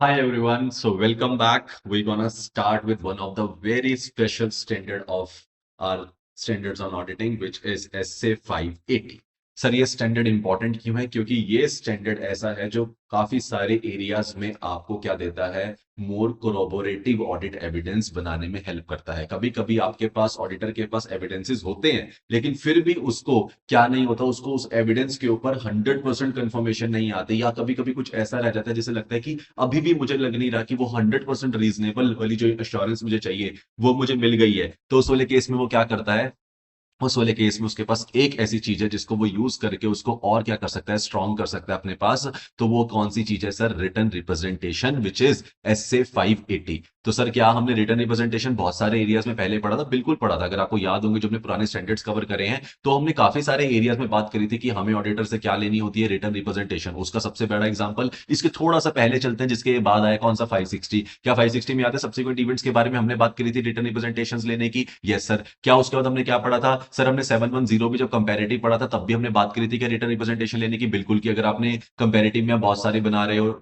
Hi everyone. So welcome back. We're gonna start with one of the very special standard of our standards on auditing, which is SA 580. Sir ये standard important क्यों है? क्योंकि ये standard ऐसा है जो काफी सारे एरियाज में आपको क्या देता है, मोर कोरोबोरेटिव ऑडिट एविडेंस बनाने में हेल्प करता है। कभी कभी आपके पास ऑडिटर के पास एविडेंसेस होते हैं, लेकिन फिर भी उसको क्या नहीं होता, उसको उस एविडेंस के ऊपर 100% कंफर्मेशन नहीं आती, या कभी कभी कुछ ऐसा रह जाता है जिसे लगता है कि अभी भी मुझे लग नहीं रहा कि वो 100% रीजनेबल वाली जो एश्योरेंस मुझे चाहिए वो मुझे मिल गई है। तो उस वाले केस में वो क्या करता है, उस वाले केस में उसके पास एक ऐसी चीज है जिसको वो यूज करके उसको और क्या कर सकता है, स्ट्रॉन्ग कर सकता है अपने पास। तो वो कौन सी चीज है sir? Written representation, which is SA 580। तो सर क्या हमने रिटर्न रिप्रेजेंटेशन बहुत सारे एरियाज में पहले पढ़ा था? बिल्कुल पढ़ा था। अगर आपको याद होंगे जो हमने पुराने स्टैंडर्ड्स कवर करे हैं, तो हमने काफी सारे एरियाज में बात करी थी कि हमें ऑडिटर से क्या लेनी होती है, रिटर्न रिप्रेजेंटेशन। उसका सबसे बड़ा एग्जांपल इसके थोड़ा सा पहले चलते हैं, जिसके बाद आया कौन सा, 560। क्या 560 में याद है सब्सिक्वेंट इवेंट्स के बारे में हमने बात करी थी रिटर्न रिप्रेजेंटेशन लेने की? Yes sir. क्या उसके बाद हमने क्या पढ़ा था सर? हमने 710 भी जब कंपैरेटिव पढ़ा था तब भी हमने बात करी थी कि रिटर्न रिप्रेजेंटेशन लेने की। बिल्कुल, कि अगर आपने कंपैरेटिव में बहुत सारे बना रहे हो,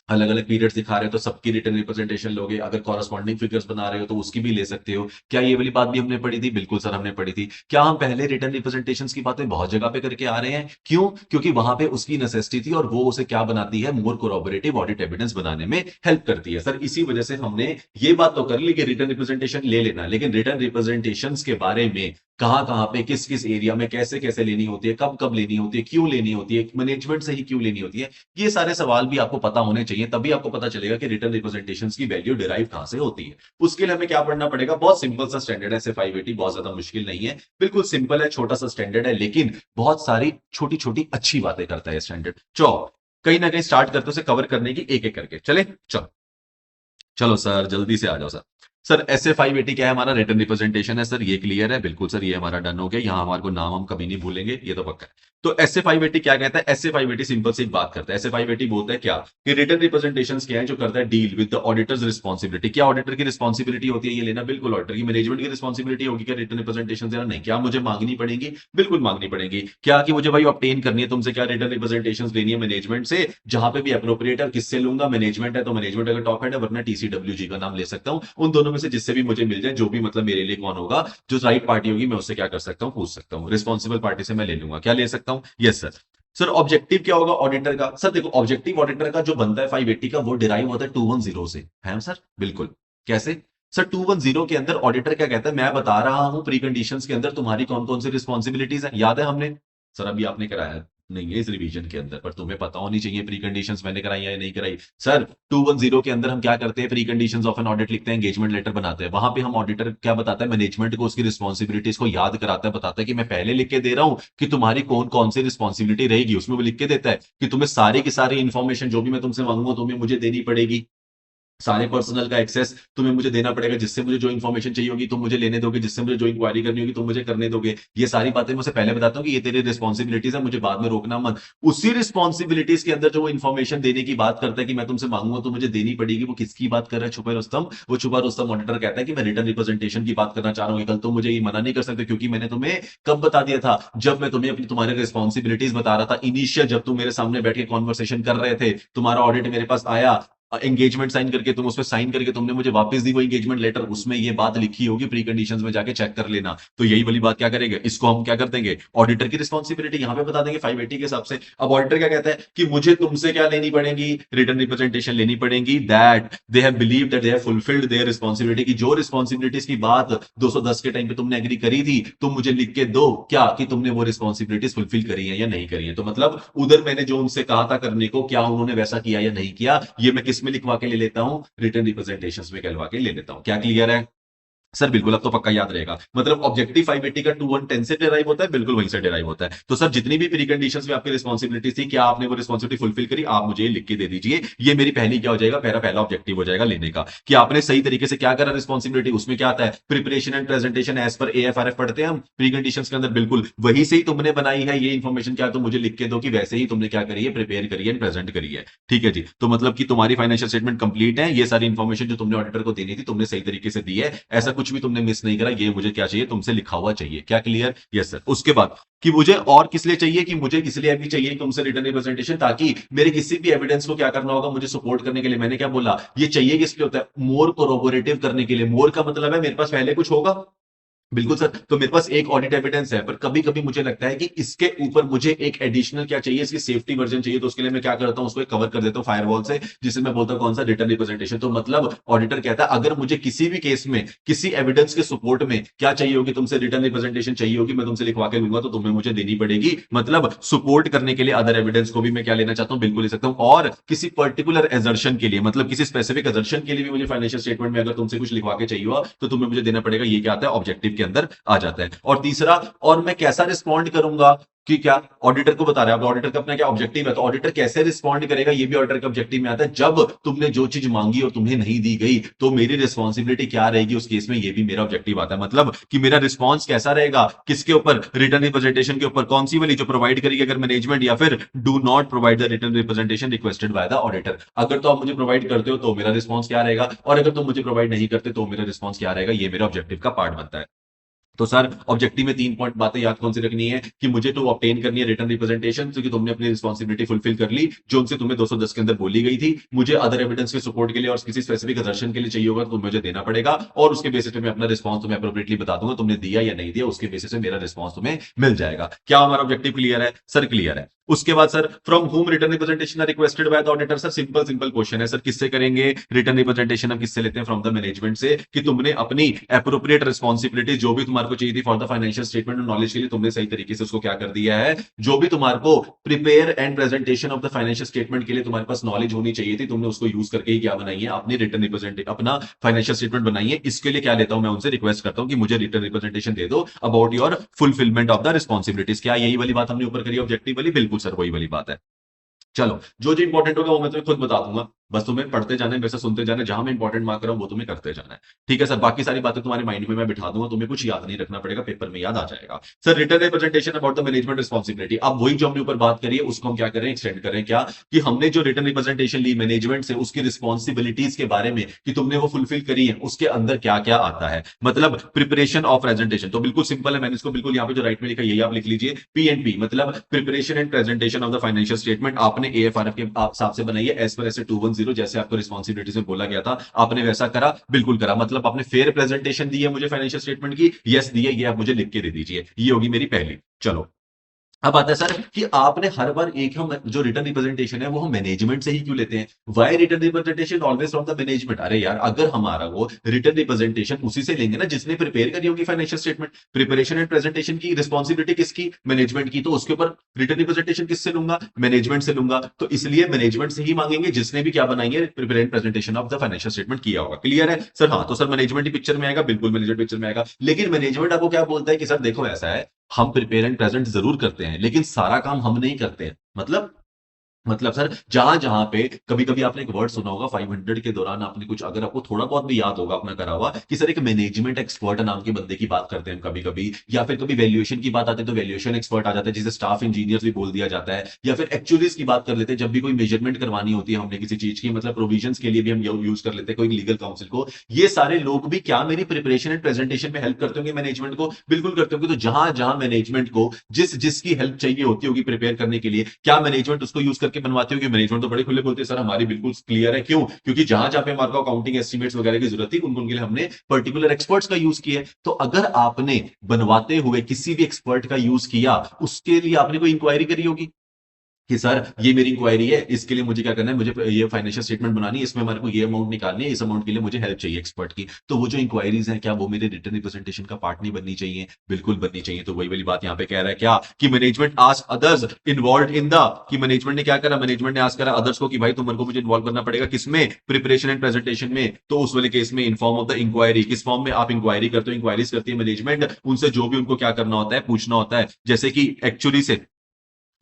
अलग अलग पीरियड्स दिखा रहे हो, तो सबकी रिटर्न रिप्रेजेंटेशन लोगे। अगर कॉरस्पॉन्डिंग फिगर्स बना रहे हो तो उसकी भी ले सकते हो। क्या ये वाली बात भी हमने पढ़ी थी? बिल्कुल सर, हमने पढ़ी थी। क्या हम पहले रिटर्न रिप्रेजेंटेशंस की बातें बहुत जगह पे करके आ रहे हैं? क्यों? क्योंकि वहां पे उसकी नेसेसिटी थी और वो उसे क्या बनाती है, मोर कोरोबोरेटिव ऑडिट एविडेंस बनाने में हेल्प करती है। सर इसी वजह से हमने ये बात तो कर ली कि रिटर्न रिप्रेजेंटेशन ले लेना, लेकिन रिटर्न रिप्रेजेंटेशंस के बारे में कहां पे, किस किस एरिया में कैसे कैसे लेनी होती है, कब कब लेनी होती है, क्यों लेनी होती है, मैनेजमेंट से ही क्यों लेनी होती है, ये सारे सवाल भी आपको पता होने चाहिए। तभी आपको पता चलेगा कि रिटर्न रिप्रेजेंटेशन की वैल्यू डिराइव कहां से होती है। उसके लिए हमें क्या पढ़ना पड़ेगा? बहुत सिंपल सा स्टैंडर्ड है, ऐसे 580 बहुत ज्यादा मुश्किल नहीं है, बिल्कुल सिंपल है, छोटा सा स्टैंडर्ड है, लेकिन बहुत सारी छोटी छोटी अच्छी बातें करता है स्टैंडर्ड। चलो कहीं ना कहीं स्टार्ट करते उसे कवर करने की, एक एक करके चले। चलो चलो सर, जल्दी से आ जाओ सर। सर SA 580 क्या है? हमारा रिटर्न रिप्रेजेंटेशन है सर, ये क्लियर है। बिल्कुल सर, ये हमारा डन हो गया। यहां हमारे को नाम हम कभी नहीं भूलेंगे, ये तो पक्का है। तो SA 580 क्या कहता है? SA 580 सिंपल सी एक बात करता है। SA 580 बोलता है क्या, कि रिटर्न रिप्रेजेंटेशन क्या है, जो करता है deal with the auditors responsibility. क्या ऑडिटर की रिस्पॉन्सिबिलिटी होती है ये लेना? बिल्कुल। ऑडिटर की मैनेजमेंट की रिस्पॉन्सिबिलिटी होगी क्या रिटर्न रिप्रेजेंटेशन देना? नहीं। क्या मुझे मांगनी पड़ेगी? बिल्कुल मांगनी पड़ेगी। क्या कि मुझे भाई ऑब्टेन करनी है तुमसे, क्या रिटर्न रिप्रेजेंटेशन लेनी है मैनेजमेंट से, जहां पे भी अप्रोप्रिएट है। किससे लूंगा? मैनेजमेंट है तो मैनेजमेंट अगर टॉप हेड है, वरना TCWG का नाम ले सकता हूं। उन दोनों में से जिससे भी मुझे मिल जाए, जो भी मतलब मेरे लिए कौन होगा, जो राइट पार्टी होगी, मैं उससे क्या कर सकता हूं, पूछ सकता हूं। रिस्पॉन्सिबल पार्टी से मैं ले लूंगा। क्या ले सकता हूं? Yes sir. सर ऑब्जेक्टिव क्या होगा ऑडिटर का? सर देखो, ऑब्जेक्टिव ऑडिटर का जो बनता है 580 का, वो डिराइव होता है 210 से, है सर? बिल्कुल। कैसे? सर 210 के अंदर ऑडिटर क्या कहता है, मैं बता रहा हूं प्री कंडीशंस के अंदर तुम्हारी कौन कौन सी रिस्पॉन्सिबिलिटीज है। याद है हमने? सर अभी आपने कराया नहीं है इस रिवीजन के अंदर, पर तुम्हें पता होनी चाहिए प्री कंडीशंस मैंने कराई या नहीं कराई। सर 210 के अंदर हम क्या करते हैं, pre conditions of an audit लिखते हैं, एंगेजमेंट लेटर बनाते हैं। वहां पे हम ऑडिटर क्या बताता है, मैनेजमेंट को उसकी रिस्पॉन्सिबिलिटीज को याद कराता है, बताता है कि मैं पहले लिख के दे रहा हूं कि तुम्हारी कौन कौन सी रिस्पॉन्सिबिलिटी रहेगी। उसमें वो लिख के देता है कि तुम्हें सारी की सारी इंफॉर्मेशन जो भी मैं तुमसे मांगूंगा तुम्हें मुझे देनी पड़ेगी। सारे पर्सनल का एक्सेस तुम्हें मुझे देना पड़ेगा, जिससे मुझे जो इन्फॉर्मेशन चाहिए होगी तुम मुझे लेने दोगे, जिससे मुझे जो इंक्वायरी करनी होगी तुम मुझे करने दोगे। ये सारी बातें मैं उसे पहले बताता हूँ कि ये तेरी रिस्पॉन्सिबिलिटीज है, मुझे बाद में रोकना मत। उसी रिस्पॉन्सिबिलिटीज के अंदर जो वो इन्फॉर्मेशन देने की बात करता है कि मैं तुमसे मांगूंगा तो मुझे देनी पड़ेगी, वो किसकी बात कर रहा है? छुपे रुस्तम। वो छुपा रुस्तम ऑडिटर कहता है कि मैं रिटर्न रिप्रेजेंटेशन की बात करना चाह रहा हूँ। कल तुम मुझे ये मना नहीं कर सकते, क्योंकि मैंने तुम्हें कब बता दिया था, जब मैं तुम्हें अपनी तुम्हारी रिस्पॉन्सिबिलिटीज बता रहा था इनिशियल, जब तुम मेरे सामने बैठ के कॉन्वर्सेशन कर रहे थे, तुम्हारा ऑडिट मेरे पास आया, एंगेजमेंट साइन करके तुम उस पर साइन करके तुमने मुझे वापस दी वो एंगेजमेंट लेटर, उसमें ये बात लिखी होगी, प्री कंडीशंस में जाके चेक कर लेना। तो यही वाली बात क्या करेंगे, इसको हम क्या कर देंगे, ऑडिटर की रिस्पॉन्सिबिलिटी यहां पे बता देंगे 580 के हिसाब से। अब ऑडिटर क्या कहता है कि मुझे तुमसे क्या लेनी पड़ेगी, रिटर्न रिप्रेजेंटेशन लेनी पड़ेगी, that they have believe that they have fulfilled their responsibility, की जो रिस्पॉन्सिबिलिटीज की बात 210 के टाइम पे तुमने एग्री करी थी, तुम मुझे लिख के दो क्या कि तुमने वो रिस्पॉन्सिबिलिटीज फुलफिल करी है या नहीं करी है। तो मतलब उधर मैंने जो उनसे कहा था करने को, क्या उन्होंने वैसा किया या नहीं किया, ये मैं किस में लिखवा के ले लेता हूं, रिटर्न रिप्रेजेंटेशंस में कहलवा के ले लेता हूं। क्या क्लियर है? सर बिल्कुल, अब तो पक्का याद रहेगा। मतलब ऑब्जेक्टिव 580 का 210 से डिराइव होता है, बिल्कुल वहीं से डिराइव होता है। तो सर जितनी भी प्री कंडीशंस में आपकी रिस्पॉन्सिबिलिटी थी, क्या आपने वो रिस्पॉन्सिबिलिटी फुलफिल करी, आप मुझे लिख के दे दीजिए। ये मेरी पहली क्या हो जाएगा, मेरा पहला ऑब्जेक्टिव हो जाएगा लेने का, कि आपने सही तरीके से क्या करा रिस्पॉन्सिबिलिटी। उसमें क्या आता है, preparation and presentation as per AFRF पढ़ते हैं हम प्री कंडीशंस के अंदर, बिल्कुल वही से ही तुमने बनाई है ये इन्फॉर्मेशन। क्या तो मुझे लिख के दो कि वैसे ही तुमने क्या करी है, प्रिपेयर करी है, प्रेजेंट करी है। ठीक है जी। तो मतलब कि तुम्हारी फाइनेंशियल स्टेटमेंट कंप्लीट है, ये सारी इन्फॉर्मेशन जो तुमने ऑडिटर को देनी थी तुमने सही तरीके से दी है। ऐसा कुछ भी तुमने मिस नहीं करा, ये मुझे क्या चाहिए, तुमसे लिखा हुआ चाहिए। क्या क्लियर? Yes sir. उसके बाद कि मुझे और किस लिए चाहिए, कि मुझे इसलिए भी चाहिए तुमसे रिटर्न रिप्रेजेंटेशन, ताकि मेरे किसी भी एविडेंस को क्या करना होगा, मुझे सपोर्ट करने के लिए। मैंने क्या बोला, ये चाहिए किस लिए होता है, मोर कोरोबोरेटिव करने के लिए। मोर का मतलब है मेरे पास पहले कुछ होगा, बिल्कुल सर। तो मेरे पास एक ऑडिट एविडेंस है, पर कभी कभी मुझे लगता है कि इसके ऊपर मुझे एक एडिशनल क्या चाहिए, इसकी सेफ्टी वर्जन चाहिए। तो उसके लिए मैं क्या करता हूं, उसको कवर कर देता हूं फायरवॉल से, जिसे मैं बोलता हूं कौन सा, रिटर्न रिप्रेजेंटेशन। तो मतलब ऑडिटर कहता है अगर मुझे किसी भी केस में किसी एविडेंस के सपोर्ट में क्या चाहिए होगी, तुमसे रिटर्न रिप्रेजेंटेशन चाहिए होगी, मैं तुमसे लिखवा के लूंगा, तो तुम्हें मुझे देनी पड़ेगी। मतलब सपोर्ट करने के लिए अदर एविडेंस को भी मैं क्या लेना चाहता हूं, बिल्कुल ले सकता हूं। और किसी पर्टिकुलर एजर्शन के लिए, मतलब किसी स्पेसिफिक एजर्शन के लिए भी मुझे फाइनेंशियल स्टेटमेंट में अगर तुमसे कुछ लिखवा के चाहिए हुआ, तो तुम्हें मुझे देना पड़ेगा। ये क्या आता है, ऑब्जेक्टिव के अंदर आ जाता है। और तीसरा, और मैं कैसा रिस्पॉन्ड करूंगा, कि क्या ऑडिटर को बता रहा है, ऑडिटर का अपना क्या ऑब्जेक्टिव है, तो ऑडिटर कैसे रिस्पॉन्ड करेगा, ये भी ऑडिटर के ऑब्जेक्टिव में आता है। जब तुमने जो चीज मांगी और तुम्हें नहीं दी गई, तो मेरी रिस्पॉन्सिबिलिटी क्या रहेगी उस केस में, ये भी मेरा ऑब्जेक्टिव आता है। मतलब कि मेरा रिस्पॉन्स कैसा रहेगा, किसके ऊपर, रिटर्न रिप्रेजेंटेशन के ऊपर। कौन सी वाली, जो प्रोवाइड करेगी अगर मैनेजमेंट, या फिर do not provide the written representation requested by the auditor. अगर तो आप मुझे प्रोवाइड करते हो तो मेरा रिस्पॉन्स क्या रहेगा, और अगर तुम मुझे प्रोवाइड नहीं करते तो मेरा रिस्पॉन्स क्या रहेगा, ये मेरा ऑब्जेक्टिव का पार्ट बनता है। तो सर ऑब्जेक्टिव में 3 पॉइंट बातें याद कौन सी रखनी है, कि मुझे तो ऑब्टेन करनी है रिटर्न रिप्रेजेंटेशन, क्योंकि तुमने अपनी रिस्पॉन्सिबिलिटी फुलफिल कर ली जो उनसे तुम्हें 210 के अंदर बोली गई थी। मुझे अदर एविडेंस के सपोर्ट के लिए और किसी स्पेसिफिक दर्शन के लिए चाहिए होगा, तो मुझे देना पड़ेगा, और उसके बेसिस पे मैं अपना रिस्पॉन्स तुम्हें अप्रोप्रिएटली बता दूंगा, तुमने दिया या नहीं दिया, उसके बेसिस पे मेरा रिस्पॉन्स तुम्हें मिल जाएगा। क्या हमारा ऑब्जेक्टिव क्लियर है सर? क्लियर है। उसके बाद sir, from whom written representation are requested by the auditor. Sir simple simple question है सर, किससे करेंगे रिटर्न रिप्रेजेंटेशन, हम किससे लेते हैं, फ्रॉम द मैनेजमेंट से, कि तुमने अपनी एप्रोप्रिएट रिस्पॉन्सिबिलिटी जो भी तुम्हारे को चाहिए थी फॉर द फाइनेंशियल स्टेटमेंट और नॉलेज के लिए, तुमने सही तरीके से उसको क्या कर दिया है। जो भी तुम्हारे को prepare and presentation of the financial statement के लिए तुम्हारे पास नॉलेज होनी चाहिए थी, तुमने उसको यूज करके ही क्या बनाई है, अपनी रिटर्न रिप्रेजेंटेशन, अपना फाइनेंशियल स्टेटमेंट बनाई है। इसके लिए क्या लेता हूं मैं उनसे, रिक्वेस्ट करता हूं कि मुझे रिटर्न रिप्रेजेंटेशन दे दो about your fulfilment of the responsibilities. क्या यही वाली बात हमने ऊपर करी ऑब्जेक्टिव वाली? बिल्कुल सर, वही वाली बात है। चलो, जो जो इंपॉर्टेंट होगा वो मैं तुम्हें खुद बता दूंगा, बस तुम्हें पढ़ते जाना है, वैसे सुनते जाना है, जहां मैं इंपॉर्टेंट मार्क कर रहा हूं वो तुम्हें करते जाना है। ठीक है सर, बाकी सारी बातें तुम्हारे माइंड में मैं बिठा दूंगा, तुम्हें कुछ याद नहीं रखना पड़ेगा, पेपर में याद आ जाएगा। Sir return representation about the management responsibility, अब वही जो हमने ऊपर बात करी है उसको हम क्या करें, एक्सटेंड करें। क्या कि हमने जो रिटर्न रिप्रेजेंटेशन ली मैनेजमेंट से, उसकी रिस्पॉन्सिबिलिटीज के बारे में कि तुमने वो फुलफिल करी है, उसके अंदर क्या क्या आता है। मतलब प्रिपरेशन ऑफ प्रेजेंटेशन, तो बिल्कुल सिंपल है, मैंने इसको बिल्कुल यहाँ पे जो राइट में लिखा यही आप लिख लीजिए। पी एंड पी मतलब preparation and presentation of the financial statement, आपने एएफआरएफ के हिसाब से बनाई है एज पर ऐसे 210, जैसे आपको रिस्पॉन्सिबिलिटी में बोला गया था, आपने वैसा करा, बिल्कुल करा। मतलब आपने फेयर प्रेजेंटेशन दी है मुझे फाइनेंशियल स्टेटमेंट की, यस दी है, ये आप मुझे लिख के दे दीजिए। ये होगी मेरी पहली। चलो, अब आता है सर कि आपने हर बार एक हम जो रिटर्न रिप्रेजेंटेशन है वो हम मैनेजमेंट से ही क्यों लेते हैं, why written representation always from the management. अरे यार, अगर हमारा वो रिटर्न रिप्रेजेंटेशन उसी से लेंगे ना जिसने प्रिपेयर करी होगी financial statement, preparation and presentation की रिस्पॉन्सिबिलिटी किसकी, मैनेजमेंट की, तो उसके ऊपर रिटर्न रिप्रेजेंटेशन किससे लूंगा, मैनेजमेंट से लूंगा। तो इसलिए मैनेजमेंट से ही मांगेंगे जिसने भी क्या बनाई है, prepare and presentation of the financial statement किया होगा। क्लियर है सर? हाँ, तो सर मैनेजमेंट ही पिक्चर में आएगा, बिल्कुल मैनेजमेंट पिक्चर में आएगा। लेकिन मैनेजमेंट आपको क्या बोलता है कि सर देखो ऐसा है, हम प्रिपेयर एंड प्रेजेंट जरूर करते हैं, लेकिन सारा काम हम नहीं करते हैं। मतलब सर, जहां जहां पे कभी कभी आपने एक वर्ड सुना होगा 500 के दौरान, आपने कुछ अगर आपको थोड़ा बहुत भी याद होगा अपना करा हुआ, कि सर एक मैनेजमेंट एक्सपर्ट नाम के बंदे की बात करते हैं कभी कभी, या फिर कभी वैल्यूएशन की बात आती है तो वैल्यूएशन एक्सपर्ट आ जाता है, जिसे स्टाफ इंजीनियर्स भी बोल दिया जाता है, या फिर एक्चुअलीज की बात कर लेते हैं जब भी कोई मेजरमेंट करवानी होती है हमने किसी चीज की, मतलब प्रोविजंस के लिए भी हम यूज कर लेते हैं कोई लीगल काउंसिल को। ये सारे लोग भी क्या मेरी प्रिपरेशन एंड प्रेजेंटेशन में हेल्प करते होंगे मैनेजमेंट को? बिल्कुल करते होंगे। तो जहां जहां मैनेजमेंट को जिस जिसकी हेल्प चाहिए होती होगी प्रिपेयर करने के लिए, क्या मैनेजमेंट उसको यूज करके बनवाती होगी? मैनेजमेंट तो बड़े खुले बोलते हैं सर हमारी बिल्कुल क्लियर है। क्यों? क्योंकि जहां जहां पे हमारे को अकाउंटिंग एस्टिमेट्स वगैरह की जरूरत थी उनके लिए हमने पर्टिकुलर एक्सपर्ट्स का यूज किया है। तो अगर आपने बनवाते हुए किसी भी एक्सपर्ट का यूज किया, उसके लिए आपने कोई इंक्वायरी करी होगी कि सर ये मेरी इंक्वायरी है, इसके लिए मुझे क्या करना है, मुझे ये फाइनेंशियल स्टेटमेंट बनानी है, इसमें हमारे को ये अमाउंट निकालनी है, इस अमाउंट के लिए मुझे हेल्प चाहिए एक्सपर्ट की। तो वो जो इंक्वायरीज हैं क्या वो मेरे रिटर्न रिप्रेजेंटेशन का पार्ट नहीं बननी चाहिए? बिल्कुल बननी चाहिए। तो वही वाली बात यहाँ पे कह रहा है क्या, कि management ask others involve in the, कि मैनेजमेंट ने क्या करा, मैनेजमेंट ने आस्क करा अदर्स को कि भाई तुम को मुझे इन्वॉल्व करना पड़ेगा किसमें, प्रिपरेशन एंड प्रेजेंटेशन में। तो उस वाले केस में in form of the inquiry, किस फॉर्म में आप इंक्वायरी करते हो, इंक्वायरीज करती है मैनेजमेंट, उनसे जो भी उनको क्या करना होता है पूछना होता है, जैसे कि एक्चुअली से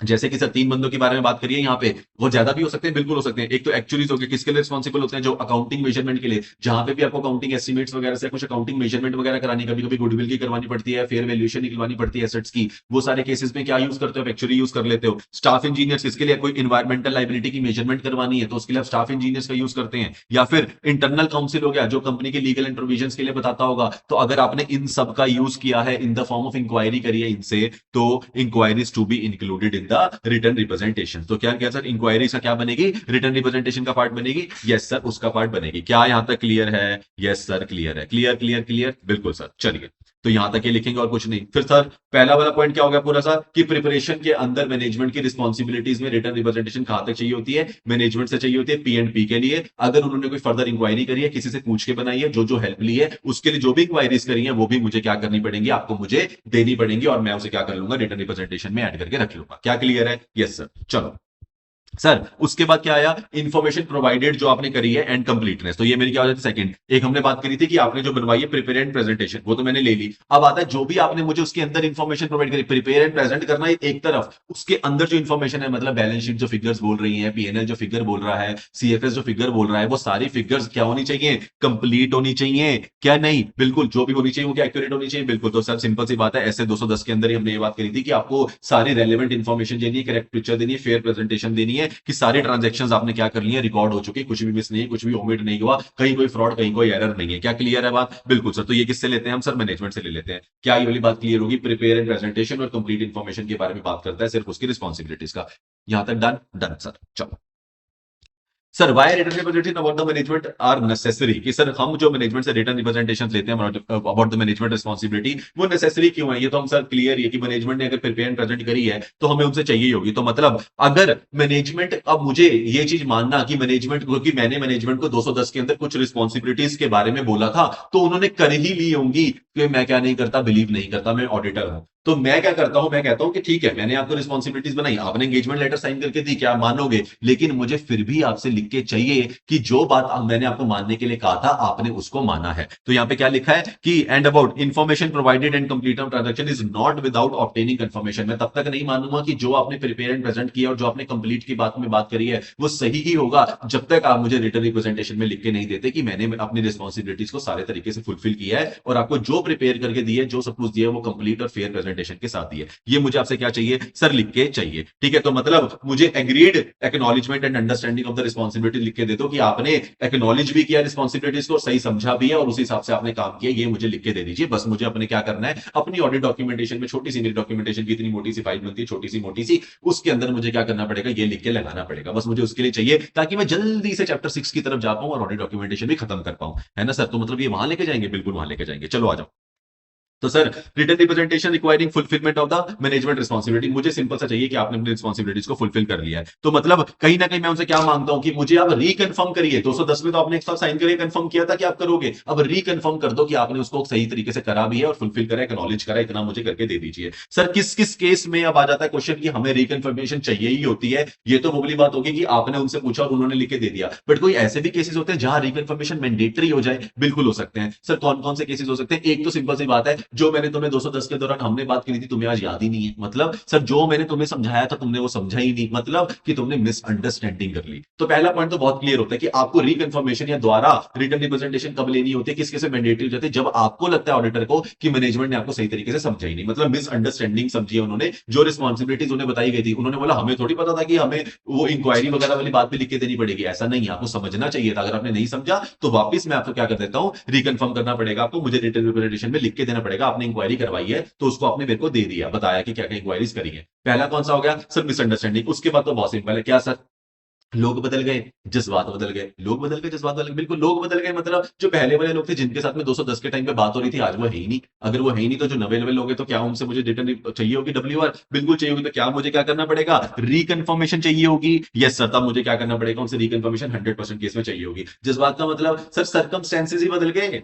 जैसे कि सर 3 बंदों के बारे में बात करिए यहाँ पे, वो ज्यादा भी हो सकते हैं, बिल्कुल हो सकते हैं। एक तो एक्चुअलीज हो गए, किसके लिए रिस्पॉन्सिबल होते हैं, जो अकाउंटिंग मेजरमेंट के लिए, जहां पे भी आपको अकाउंटिंग एस्टिमेट्स वगैरह से कुछ अकाउंटिंग मेजरमेंट वगैरह करानी, कभी कभी गुडविल की करवानी पड़ती है, फेयर वैल्यूएशन निकलवानी पड़ती है एसेट्स की, वो सारे केसेस में क्या यूज करते हो, एक्चुअली यूज कर लेते हो। स्टाफ इंजीनियर्स, इसके लिए कोई इन्वायरमेंटल लाइबिलिटी की मेजरमेंट करवानी है तो उसके लिए आप स्टाफ इंजीनियर्स का यूज करते हैं। या फिर इंटरनल काउंसिल हो गया, जो कंपनी के लीगल एंड प्रोविजंस के लिए बताता होगा। तो अगर आपने इन सब का यूज किया है, in the form of inquiry करी है इनसे, तो inquiries to be included in the written representation. तो क्या क्या सर, इंक्वायरी का क्या बनेगी, रिटर्न रिप्रेजेंटेशन का पार्ट बनेगी। यस सर, उसका पार्ट बनेगी। क्या यहां तक क्लियर है? यस सर, क्लियर है। क्लियर क्लियर क्लियर, बिल्कुल सर। चलिए, तो यहां तक ये लिखेंगे और कुछ नहीं। फिर सर पहला वाला पॉइंट क्या हो गया पूरा सा, कि प्रिपरेशन के अंदर मैनेजमेंट की रिस्पॉन्सिबिलिटीज में रिटर्न रिप्रेजेंटेशन कहां तक चाहिए होती है, मैनेजमेंट से चाहिए होती है पी एंड पी के लिए। अगर उन्होंने कोई फर्दर इंक्वायरी करी है, किसी से पूछ के बनाई है, जो हेल्प ली है, उसके लिए जो भी इंक्वायरीज करी है वो भी मुझे क्या करनी पड़ेंगी, आपको मुझे देनी पड़ेंगी, और मैं उसे क्या कर लूंगा, रिटर्न रिप्रेजेंटेशन में ऐड करके रख लूंगा। क्या क्लियर है? Yes sir. चलो सर, उसके बाद क्या आया, इंफॉर्मेशन प्रोवाइडेड जो आपने करी है एंड कंप्लीटनेस। तो ये मेरी क्या हो जाती है, सेकंड। एक हमने बात करी थी कि आपने जो बनवाई है प्रिपेयर एंड प्रेजेंटेशन, वो तो मैंने ले ली। अब आता है जो भी आपने मुझे उसके अंदर इंफॉर्मेशन प्रोवाइड करी, प्रिपेयर एंड प्रेजेंट करना एक तरफ, उसके अंदर जो इंफॉर्मेशन है, मतलब बैलेंस शीट जो फिगर्स बोल रही है, पीएनएल जो फिगर बोल रहा है, सीएफएस जो फिगर बोल रहा है, वो सारी फिगर्स क्या होनी चाहिए, कंप्लीट होनी चाहिए। क्या नहीं, बिल्कुल जो भी होनी चाहिए वो क्या एक्यूरेट होनी चाहिए, बिल्कुल। तो सर सिंपल सी बात है, ऐसे 210 के अंदर ही हमने ये बात करी थी कि आपको सारी रेलेवेंट इंफॉर्मेशन देनी है, करेक्ट पिक्चर देनी है, फेयर प्रेजेंटेशन देनी है, कि सारी ट्रांजेक्शंस आपने क्या कर ली है, रिकॉर्ड हो चुकी, कुछ भी मिस नहीं, कुछ भी ओमिट नहीं हुआ, कहीं कोई फ्रॉड, कहीं कोई एरर नहीं है। क्या क्लियर है बात? बिल्कुल सर। तो ये किससे लेते हैं हम सर, मैनेजमेंट से ले लेते हैं। क्या ये वाली बात क्लियर होगी? प्रिपेयर एंड प्रेजेंटेशन और कंप्लीट इंफॉर्मेशन के बारे में बात करता है, सिर्फ उसकी रिस्पॉन्सिबिलिटीज का। यहां तक डन? Done sir. चलो sir, why written representation about the management are necessary, कि सर हम जो मैनेजमेंट से रिटर्न रिप्रेजेंटेशन लेते हैं अबाउट द मैनेजमेंट रिस्पॉन्सिबिलिटी, वो नेसेसरी क्यों है? ये तो हम सर क्लियर है कि मैनेजमेंट ने अगर प्रिपेयर एंड प्रेजेंट करी है तो हमें उनसे चाहिए ही होगी। तो मतलब अगर मैनेजमेंट, अब मुझे ये चीज मानना कि मैनेजमेंट, क्योंकि मैंने मैनेजमेंट को 210 के अंदर कुछ रिस्पॉन्सिबिलिटीज के बारे में बोला था, तो उन्होंने कर ही ली होंगी, कि मैं क्या नहीं करता, बिलीव नहीं करता, मैं ऑडिटर हूं। तो मैं क्या करता हूं, मैं कहता हूं कि ठीक है, मैंने आपको रिस्पॉन्सिबिलिटीज बनाई, आपने एंगेजमेंट लेटर साइन करके दी, क्या मानोगे, लेकिन मुझे फिर भी आपसे लिख के चाहिए कि जो बात मैंने आपको मानने के लिए कहा था, आपने उसको माना है। तो यहां पे क्या लिखा है कि and about information provided and complete of transaction is not without obtaining confirmation. मैं तब तक नहीं मानूंगा कि जो आपने प्रिपेयर एंड प्रेजेंट किया और जो आपने कंप्लीट की बात में बात करी है वो सही ही होगा, जब तक आप मुझे रिटर्न रिप्रेजेंटेशन में लिख के नहीं देते कि मैंने अपनी रिस्पॉन्सिबिलिटीज को सारे तरीके से फुलफिल किया है, और आपको जो प्रिपेयर करके दिए, जो सब कुछ दिया है, वो कंप्लीट और फेयर प्रेजेंटेशन के साथ दिए। ये मुझे आपसे क्या चाहिए सर, लिख के चाहिए। ठीक है, तो मतलब मुझे agreed acknowledgement and understanding of the responsibility लिख के दे दो, कि आपने एक्नॉलेज भी किया रिस्पॉन्सिबिलिटीज को, सही समझा भी है, और उसी हिसाब से आपने काम किया, ये मुझे लिख के दे दीजिए। बस मुझे अपने क्या करना है, अपनी ऑडिट डॉक्यूमेंटेशन में, छोटी सी मेरी डॉक्यूमेंटेशन की इतनी मोटी सी फाइल बनती है, छोटी सी, उसके अंदर मुझे क्या करना पड़ेगा, ये लिख के लगाना पड़ेगा। बस मुझे उसके लिए चाहिए, ताकि मैं जल्दी से चैप्टर 6 की तरफ जा पाऊं और ऑडिट डॉक्यूमेंटेशन भी खत्म कर पाऊं, है ना सर? तो मतलब ये वहां लेके जाएंगे, बिल्कुल वहां लेके जाएंगे। चलो आ जाओ। तो sir, written representation requiring fulfilment of the management responsibility, मुझे सिंपल सा चाहिए कि आपने अपनी रिस्पॉन्सिबिलिटीज को फुलफिल कर लिया है। तो मतलब कहीं ना कहीं मैं उनसे क्या मांगता हूं, कि मुझे आप रिकन्फर्म करिए। 210 में तो आपने एक साथ साइन करके कंफर्म किया था कि आप करोगे, अब रिकन्फर्म कर दो कि आपने उसको सही तरीके से करा भी है और फुलफिल करा, एक्नॉलेज करा, इतना मुझे करके दे दीजिए। सर किस किस केस में अब आ जाता है क्वेश्चन कि हमें रिकन्फर्मेशन चाहिए ही होती है? ये तो वो वाली बात होगी कि आपने उनसे पूछा और उन्होंने लिख के दे दिया, बट कोई ऐसे भी केसेस होते हैं जहां रिकन्फर्मेशन मैंडेटरी हो जाए, बिल्कुल हो सकते हैं। सर कौन कौन से केसेस हो सकते हैं? एक तो सिंपल सी बात है, जो मैंने तुम्हें 210 के दौरान हमने बात करी थी, तुम्हें आज याद ही नहीं है। मतलब सर जो मैंने तुम्हें समझाया था, तुमने वो समझा ही नहीं, मतलब कि तुमने मिसअंडरस्टैंडिंग कर ली। तो पहला पॉइंट तो बहुत क्लियर होता है कि आपको रिकन्फर्मेशन या द्वारा रिटर्न रिप्रेजेंटेशन कब लेनी होती है, किस किस मैंडेटरी हो जाती है, जब आपको लगता है ऑडिटर को कि मैनेजमेंट ने आपको सही तरीके से समझा ही नहीं, मतलब मिसअंडरस्टैंडिंग समझी है उन्होंने। जो रिस्पॉन्सिबिलिटीज उन्हें बताई गई थी, उन्होंने बोला हमें थोड़ी पता था कि हमें वो इंक्वायरी वगैरह वाली बात भी लिख के देनी पड़ेगी। ऐसा नहीं है, आपको समझना चाहिए था। अगर आपने नहीं समझा तो वापिस मैं आपको क्या कर देता हूं, रिकन्फर्म करना पड़ेगा आपको, मुझे रिटर्न रिप्रेजेंटेशन में लिख के देना पड़ेगा। आपने इंक्वायरी करवाई है तो उसको आपने मेरे को दे दिया, बताया कि क्या क्या इंक्वायरीज करी है। पहला कौन सा हो गया सर, मिसअंडरस्टैंडिंग। उसके बाद तो बहुत सिंपल है, क्या सर, लोग बदल गए, जज्बात बदल गए। लोग बदल गए, जज्बात बदल गए, बिल्कुल लोग बदल गए। मतलब जो पहले वाले लोग थे जिनके साथ में 210 के टाइम पे बात हो रही थी, आज वो है ही नहीं। अगर वो है ही नहीं तो जो नवे नवे लोग हैं, तो क्या उनसे मुझे रिटर्न चाहिए होगी डब्ल्यूआर? बिल्कुल चाहिए होगी। तो क्या मुझे क्या करना पड़ेगा, रिकन्फर्मेशन चाहिए होगी। यस सर, तब मुझे क्या करना पड़ेगा, उनसे रिकन्फर्मेशन 100% केस में चाहिए होगी। जज्बात का मतलब सर, सर्कमस्टेंसेस ही बदल गए।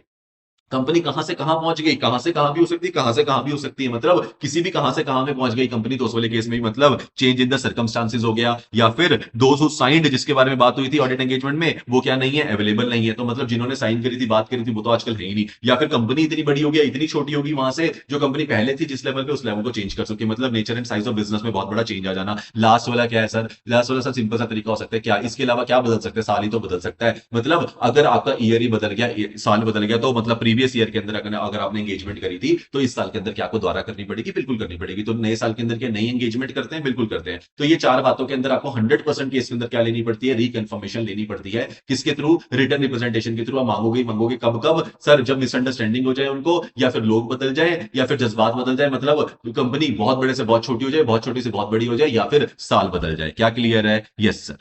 कंपनी कहां से कहां पहुंच गई, कहां से कहां भी हो सकती है, कहां से कहां भी हो सकती है, मतलब किसी भी कहां से कहां में पहुंच गई कंपनी, तो उस वाले केस में भी मतलब चेंज इन द सर्कमस्टांसेस हो गया, या फिर दोज हु साइंड, जिसके बारे में बात हुई थी ऑडिट एंगेजमेंट में, वो क्या नहीं है, अवेलेबल नहीं है, तो मतलब जिन्होंने साइन करी थी, बात करी थी, वो तो आजकल है ही नहीं, या फिर कंपनी इतनी बड़ी हो गई, इतनी छोटी होगी, वहां से जो कंपनी पहले थी जिस लेवल पे, उस लेवल को चेंज कर सकती है, मतलब nature and size of business में बहुत बड़ा चेंज आ जाना। लास्ट वाला क्या है सर, लास्ट वाला सर सिंपल सा तरीका हो सकता है क्या, इसके अलावा क्या बदल सकते हैं, साल ही तो बदल सकता है, मतलब अगर आपका ईयर ही बदल गया, साल बदल गया, तो मतलब प्रीवियस ईयर के अंदर अगर आपने एंगेजमेंट करी थी, तो इस साल के अंदर क्या आपको दोबारा करनी पड़ेगी, बिल्कुल करनी पड़ेगी, तो नए साल के अंदर क्या नई एंगेजमेंट करते हैं, बिल्कुल करते हैं, तो ये चार बातों के अंदर आपको 100% केस के अंदर क्या लेनी पड़ती है, रिकन्फर्मेशन लेनी पड़ती है, किसके थ्रू, रिटर्न रिप्रेजेंटेशन के थ्रू। आप मांगोगे मांगोगे कब कब सर, जब मिसअंडरस्टैंडिंग हो जाए उनको, या फिर लोग बदल जाए, या फिर जज्बात बदल जाए, मतलब कंपनी बहुत बड़े से बहुत छोटी हो जाए, बहुत छोटी से बहुत बड़ी हो जाए, या फिर साल बदल जाए। क्या क्लियर है? Yes sir.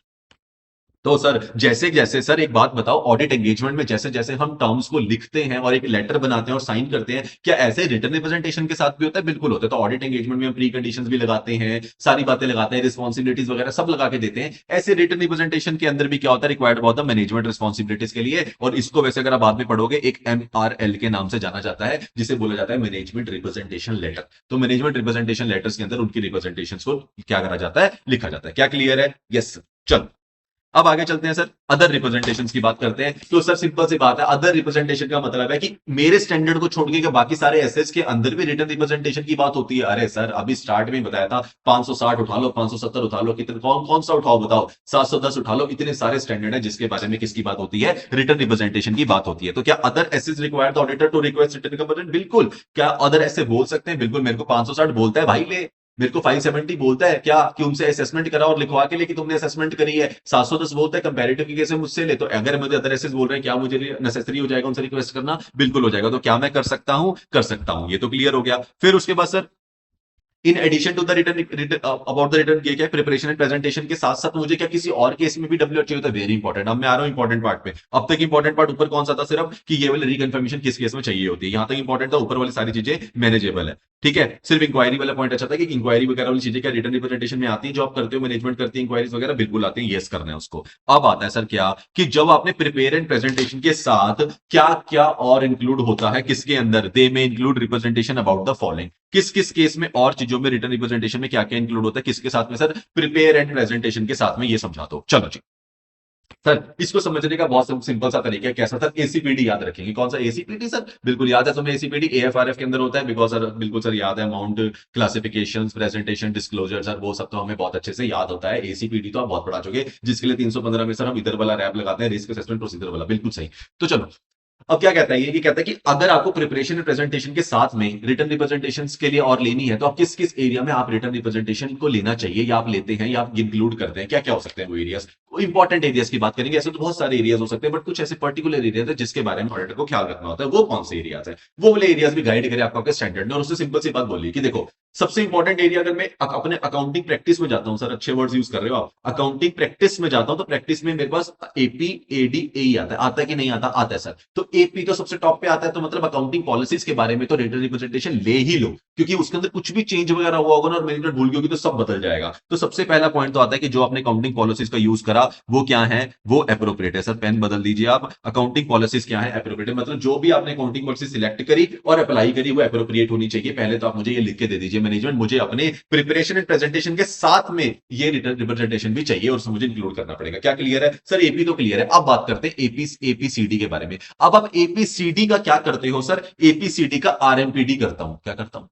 तो सर जैसे जैसे सर एक बात बताओ, ऑडिट एंगेजमेंट में जैसे जैसे हम टर्म्स को लिखते हैं और एक लेटर बनाते हैं और साइन करते हैं, क्या ऐसे रिटर्न रिप्रेजेंटेशन के साथ भी होता है? बिल्कुल होता है। तो ऑडिट एंगेजमेंट में हम प्री कंडीशंस भी लगाते हैं, सारी बातें लगाते हैं, रिस्पॉन्सिबिलिटीज वगैरह सब लगा के देते हैं। ऐसे रिटर्न रिप्रेजेंटेशन के अंदर भी क्या होता है, रिक्वायर्ड बहुत मैनेजमेंट रिस्पॉन्सिबिलिटीज के लिए, और इसको वैसे अगर आप बाद में पढ़ोगे, एक MRL के नाम से जाना जाता है, जिसे बोला जाता है मैनेजमेंट रिप्रेजेंटेशन लेटर। तो मैनेजमेंट रिप्रेजेंटेशन लेटर्स के अंदर उनकी रिप्रेजेंटेशन को क्या करा जाता है, लिखा जाता है। क्या क्लियर है? Yes sir. चलो अब आगे चलते हैं सर, अदर रिप्रेजेंटेशंस की बात करते हैं। तो सर सिंपल सी बात है, अदर रिप्रेजेंटेशन का मतलब है कि मेरे स्टैंडर्ड को छोड़ के बाकी सारे एसेट्स के अंदर भी रिटर्न रिप्रेजेंटेशन की बात होती है। अरे सर अभी स्टार्ट में बताया था, 560 उठा लो, 570 उठा लो, कितने कौन कौन सा उठाओ बताओ, 710 उठा लो, इतने सारे स्टैंडर्ड है जिसके बारे में किसकी बात होती है, रिटर्न रिप्रेजेंटेशन की बात होती है। तो क्या other assets require the auditor to request written representation? बिल्कुल। क्या अदर ऐसे बोल सकते हैं? बिल्कुल। मेरे को 560 बोलता है भाई ले, मेरे को 570 बोलता है क्या कि उनसे असेसमेंट करा और लिखवा के ले कि तुमने असेसमेंट करी है, 710 बोलता है कंपैरेटिव की केस में मुझसे ले, तो अगर मुझे अदर एसेस बोल रहे हैं, क्या मुझे नेसेसरी हो जाएगा उनसे रिक्वेस्ट करना? बिल्कुल हो जाएगा। तो क्या मैं कर सकता हूं? कर सकता हूं। ये तो क्लियर हो गया। फिर उसके बाद sir, in addition to the written about the written ये क्या प्रिपरेशन एंड प्रेजेंटेशन के साथ साथ मुझे क्या किसी और केस में भी डब्ल्यू चाहिए होता है? Very important. अब मैं आ रहा हूं इंपॉर्टेंट पार्ट पे। अब तक इंपॉर्टेंट पार्ट ऊपर कौन सा था, सिर्फ कि ये वाली रिकन्फर्मेशन किस केस में चाहिए होती है, यहां तक इंपॉर्टेंट था, ऊपर वाली सारी चीजें मैनेजेबल है। ठीक है, सिर्फ इंक्वायरी वाला पॉइंट अच्छा था कि इंक्वायरी वगैरह वाली चीजें क्या रिटर्न रिप्रेजेंटेशन में आती है, जो आप करते हो, मैनेजमेंट करती है, इंक्वायरीज वगैरह बिल्कुल आती है, यस करना है उसको। अब आता है सर क्या, कि जब आपने प्रिपेयर एंड प्रेजेंटेशन के साथ क्या क्या और इंक्लूड होता है किसके अंदर, दे में include representation about the following. किस किस केस में और चीजों में रिटर्न रिप्रेजेंटेशन में क्या क्या इंक्लूड होता है, किसके साथ में सर, प्रिपेयर एंड प्रेजेंटेशन के साथ में, ये समझा दो। चलो जी सर, इसको समझने का बहुत सिंपल सा तरीका है। कैसा सर? एसीपीडी याद रखेंगे। कौन सा एसीपीडी सर? बिल्कुल याद है तुम्हें, एसीपीडी एएफआरएफ के अंदर होता है, बिकॉज सर बिल्कुल सर याद है, amount, classification, presentation, disclosure, sir वो सब तो हमें बहुत अच्छे से याद होता है। एसीपीडी तो आप बहुत पढ़ा चुके, जिसके लिए 315 में सर हम इधर वाला रैप लगाते हैं, रिस्क असेसमेंट प्रोसीजर वाला। बिल्कुल सही। तो चलो अब क्या कहता है ये, कि कहता है कि अगर आपको प्रिपरेशन एंड प्रेजेंटेशन के साथ में रिटर्न रिप्रेजेंटेशन के लिए और लेनी है, तो आप किस किस एरिया में आप रिटर्न रिप्रेजेंटेशन को लेना चाहिए, या आप लेते हैं, या आप इंक्लूड करते हैं, क्या क्या हो सकते हैं वो एरियाज। इंपॉर्टेंट एरियाज की बात करेंगे। ऐसे तो बहुत सारे एरियाज हो सकते हैं, बट कुछ ऐसे पर्टिकुलर एरियाज है जिसके बारे में ऑडिटर को ख्याल रखना होता है। वो कौन से एरियाज है, वो वाले एरियाज भी गाइड करें आपको आपके स्टैंडर्ड में। और उससे सिंपल सी बात बोलिए कि देखो, सबसे इंपॉर्टेंट एरिया, अगर मैं अपने अकाउंटिंग प्रैक्टिस में जाता हूं, सर अच्छे वर्ड्स यूज कर रहे हो आप, अकाउंटिंग प्रैक्टिस में जाता हूं, तो प्रैक्टिस में मेरे पास एपी एडी ए आता है कि नहीं आता? आता है सर। तो एपी तो सबसे टॉप पे आता है, तो मतलब अकाउंटिंग पॉलिसीज के बारे में तो रिटर्न रिप्रेजेंटेशन ले ही लो, क्योंकि उसके अंदर कुछ भी चेंज वगैरह हुआ होगा ना, और मैनेजमेंट भूल गई होगी, तो सब बदल जाएगा। तो सबसे पहला पॉइंट तो आता है कि जो आपने अकाउंटिंग पॉलिसीज का यूज करा, वो क्या है, वो एप्रोप्रिएट है। सर पेन बदल दीजिए आप, अकाउंटिंग पॉलिसीज क्या है, एप्रोप्रिएट, मतलब जो भी आपने अकाउंटिंग पॉलिसी सिलेक्ट करी और अप्लाई करी, वो एप्रोप्रिएट होनी चाहिए। पहले तो आप मुझे ये लिख के दे दीजिए, मैनेजमेंट मुझे अपने प्रिपरेशन एंड प्रेजेंटेशन के साथ में ये रिटर्न रिप्रेजेंटेशन भी चाहिए, और उसमें मुझे इंक्लूड करना पड़ेगा। क्या क्लियर है सर? एपी तो क्लियर है। अब बात करते हैं एपी एपीसीडी के बारे में। अब आप एपीसीडी का क्या करते हो सर? एपीसीडी का आरएमपीडी करता हूं। क्या करता हूं?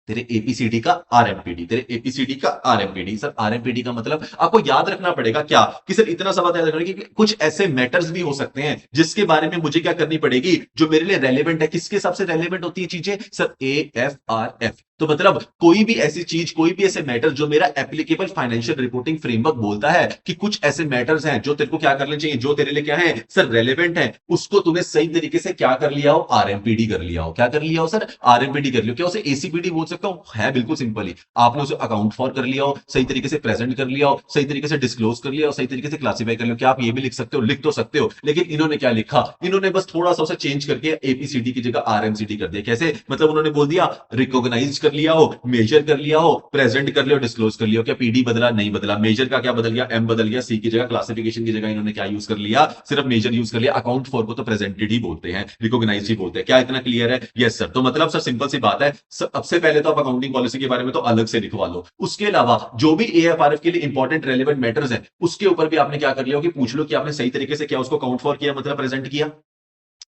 तेरे एपीसीडी का आरएमपीडी, तेरे एपीसीडी का आरएमपीडी। सर आरएमपीडी का मतलब आपको याद रखना पड़ेगा क्या, कि सर इतना सा बात याद रखना कि कुछ ऐसे मैटर्स भी हो सकते हैं जिसके बारे में मुझे क्या करनी पड़ेगी, जो मेरे लिए रेलेवेंट है। किसके हिसाब से रेलेवेंट होती है चीजें सर? एएफआरएफ। तो मतलब कोई भी ऐसी चीज, कोई भी ऐसे मैटर जो मेरा एप्लीकेबल फाइनेंशियल रिपोर्टिंग फ्रेमवर्क बोलता है कि कुछ ऐसे मैटर्स हैं जो तेरे को क्या करने चाहिए, जो तेरे लिए क्या है सर, रेलेवेंट है, उसको तूने सही तरीके से क्या कर लिया हो, आरएमपीडी कर लिया हो। क्या कर लिया हो सर? आरएमपीडी कर लिया। क्या उसे एसीपीडी बोल सकता हूं? है बिल्कुल सिंपल ही। आपने उसे अकाउंट फॉर कर लिया हो, सही तरीके से प्रेजेंट कर लिया हो, सही तरीके से डिस्क्लोज कर लिया हो, सही तरीके से क्लासिफाई कर लिया हो। क्या आप ये भी लिख सकते हो? लिख तो सकते हो, लेकिन इन्होंने क्या लिखा, इन्होंने बस थोड़ा सा उसे चेंज करके एपीसीडी की जगह आरएमसीडी कर दिया। कैसे? मतलब उन्होंने बोल दिया रिकॉग्नाइज कर लिया हो, मेजर कर लिया हो, प्रेजेंट कर लिया हो, डिस्क्लोज कर लिया हो। क्या पीडी बदला? नहीं बदला। मेजर का क्या बदल गया? एम बदल गया। सी की जगह, क्लासिफिकेशन की जगह इन्होंने क्या यूज कर लिया? सिर्फ मेजर यूज कर लिया। अकाउंट फॉर को तो प्रेजेंटेड ही बोलते हैं, रिकॉग्नाइज ही बोलते हैं। क्या इतना क्लियर है? Yes sir. तो मतलब सर सिंपल सी बात है, सबसे पहले तो आप अकाउंटिंग पॉलिसी के बारे में तो अलग से लिखवा लो। उसके अलावा जो भी एएफआरएफ के लिए इंपॉर्टेंट रेलेवेंट मैटर्स है, उसके ऊपर भी आपने क्या कर लिया हो कि पूछ लो कि आपने सही तरीके से क्या उसको काउंट फॉर किया, मतलब प्रेजेंट किया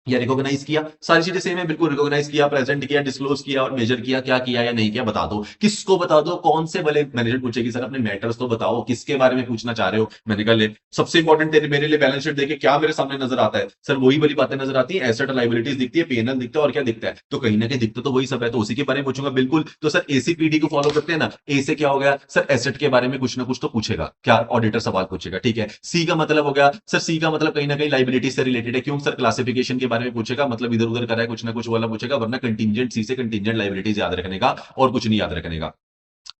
या रिकॉग्नाइज किया। सारी चीजें सेम है बिल्कुल। रिकॉग्नाइज किया, प्रेजेंट किया, डिस्क्लोज किया और मेजर किया। क्या किया या नहीं किया बता दो। किसको बता दो? कौन से वाले मैनेजर पूछेगी सर अपने मैटर्स तो बताओ, किसके बारे में पूछना चाह रहे हो। मैंने कहा ले, सबसे इंपॉर्टेंट तेरे मेरे लिए बैलेंस शीट देखे क्या मेरे सामने नजर आता है? सर वही वाली बातें नजर आती है, एसेट लाइबिलिटीज दिखती है, पीएनएल दिखता है और क्या दिखता है? तो कहीं ना कहीं दिखता तो वही सब है, तो उसी के बारे में पूछूंगा बिल्कुल। तो सर एसीपीडी को फॉलो करते हैं ना। ए से क्या हो गया सर? एसेट के बारे में कुछ ना कुछ तो पूछेगा, क्या ऑडिटर सवाल पूछेगा, ठीक है। सी का मतलब हो गया सर, सी का मतलब कहीं ना कहीं लाइबिलिटी से रिलेटेड है। क्यों सर? क्लासिफिकेशन के बारे में पूछेगा, मतलब इधर उधर करा है कुछ ना कुछ वाला पूछेगा, वरना कंटीजेंट सी से कंटीजेंट लाइबिलिटीज याद रखने का और कुछ नहीं याद रखने का।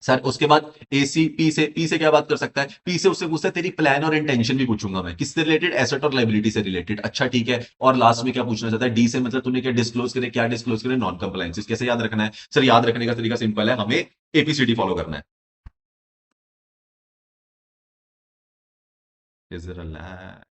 सर उसके बाद एसी पी से क्या बात कर सकता है? पी से उससे पूछता है तेरी प्लान और इंटेंशन भी पूछूंगा मैं, किससे रिलेटेड? एसेट और लाइबिलिटी से रिलेटेड। अच्छा ठीक है। और लास्ट में क्या पूछना चाहता है? डी से मतलब तूने क्या डिस्क्लोज करे, क्या डिस्क्लोज करे? Non compliance. कैसे याद रखना है सर? याद रखने का तरीका सिंपल है, हमें एपीसीडी फॉलो करना है। Is there a lag?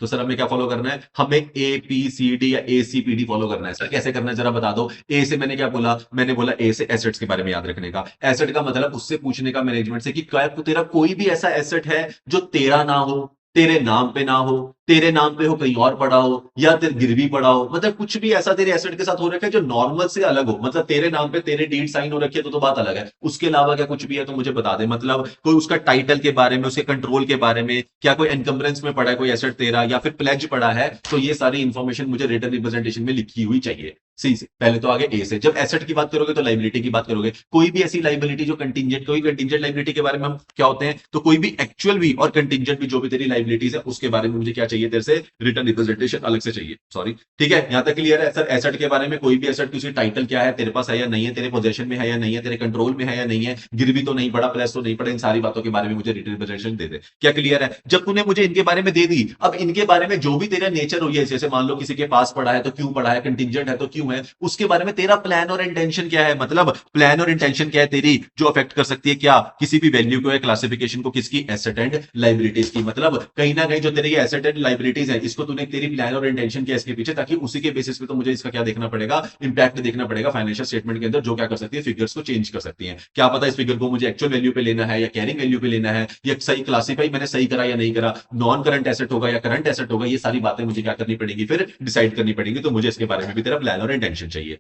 तो सर हमें क्या फॉलो करना है? हमें ए पी सी डी या ए सी पी डी फॉलो करना है। सर कैसे करना है जरा बता दो। ए से मैंने क्या बोला? मैंने बोला ए से एसेट्स के बारे में याद रखने का। एसेट का मतलब उससे पूछने का मैनेजमेंट से कि क्या तेरा कोई भी ऐसा एसेट है जो तेरा ना हो, तेरे नाम पे ना हो, तेरे नाम पे हो कहीं और पड़ा हो, या तेरे गिरवी पड़ा हो, मतलब कुछ भी ऐसा तेरे एसेट के साथ हो रखा है जो नॉर्मल से अलग हो, मतलब तेरे नाम पे तेरे डीड साइन हो रखी है तो बात अलग है। उसके अलावा क्या कुछ भी है तो मुझे बता दे। मतलब कोई उसका टाइटल के बारे में, उसके कंट्रोल के बारे में, क्या कोई एनकम्बरेंस में पड़ा है कोई एसेट तेरा, या फिर प्लेज पड़ा है, तो ये सारी इंफॉर्मेशन मुझे रिटर्न रिप्रेजेंटेशन में लिखी हुई चाहिए। सी से पहले तो आगे ए से। जब एसेट की बात करोगे तो लाइबिलिटी की बात करोगे। कोई भी ऐसी लाइबिलिटी जो कंटिंजेंट, कोई कंटिंजेंट लाइबिलिटी के बारे में हम क्या होते हैं, तो कोई भी एक्चुअल भी और कंटिंजेंट भी जो भी तेरी लाइबिलिटीज है उसके बारे में मुझे क्या चाहिए तेरे से? रिटर्न रिप्रेजेंटेशन अलग से चाहिए। सॉरी, ठीक है, यहां तक क्लियर है सर। एसेट के बारे में कोई भी एसेट, किसी टाइटल क्या है तेरे पास है या नहीं है, तेरे पोजेशन में है या नहीं है, तेरे कंट्रोल में है या नहीं है, गिरवी तो नहीं पड़ा, प्लस तो नहीं पड़ा, इन सारी बातों के बारे में मुझे रिटर्न रिप्रेजेंटेशन दे दे। क्या क्लियर है? जब तूने मुझे इनके बारे में दे दी, अब इनके बारे में जो भी तेरा नेचर हुई है, जैसे मान लो किसी के पास पड़ा है तो क्यों पड़ा है, कंटिंजेंट है तो क्यों है, उसके बारे में तेरा प्लान और इंटेंशन क्या है, मतलब प्लान और इंटेंशन क्या है तेरी, जो अफेक्ट कर सकती है क्या किसी भी वैल्यू को या क्लासिफिकेशन को, किसकी? एसेट एंड लाइबिलिटीज की। मतलब कहीं ना कहीं जो तेरी एसेट एंड लाइबिलिटीज है, इसको तूने तेरी प्लान और इंटेंशन किया इसके पीछे, ताकि उसी के बेसिस पे तो मुझे इसका क्या देखना पड़ेगा? इंपैक्ट देखना पड़ेगा फाइनेंशियल स्टेटमेंट के अंदर, जो क्या कर सकती है? फिगर्स को चेंज कर सकती है। क्या पता इस फिगर को मुझे एक्चुअल वैल्यू पे लेना है या कैरिंग वैल्यू पे लेना है, या सही क्लासीफाई मैंने सही करा या नहीं करा, नॉन करंट एसेट होगा या करंट एसेट होगा, ये सारी बातें मुझे क्या करनी पड़ेगी? फिर डिसाइड करनी पड़ेगी। तो मुझे इसके बारे में भी तेरा प्लान और इंटेंशन चाहिए।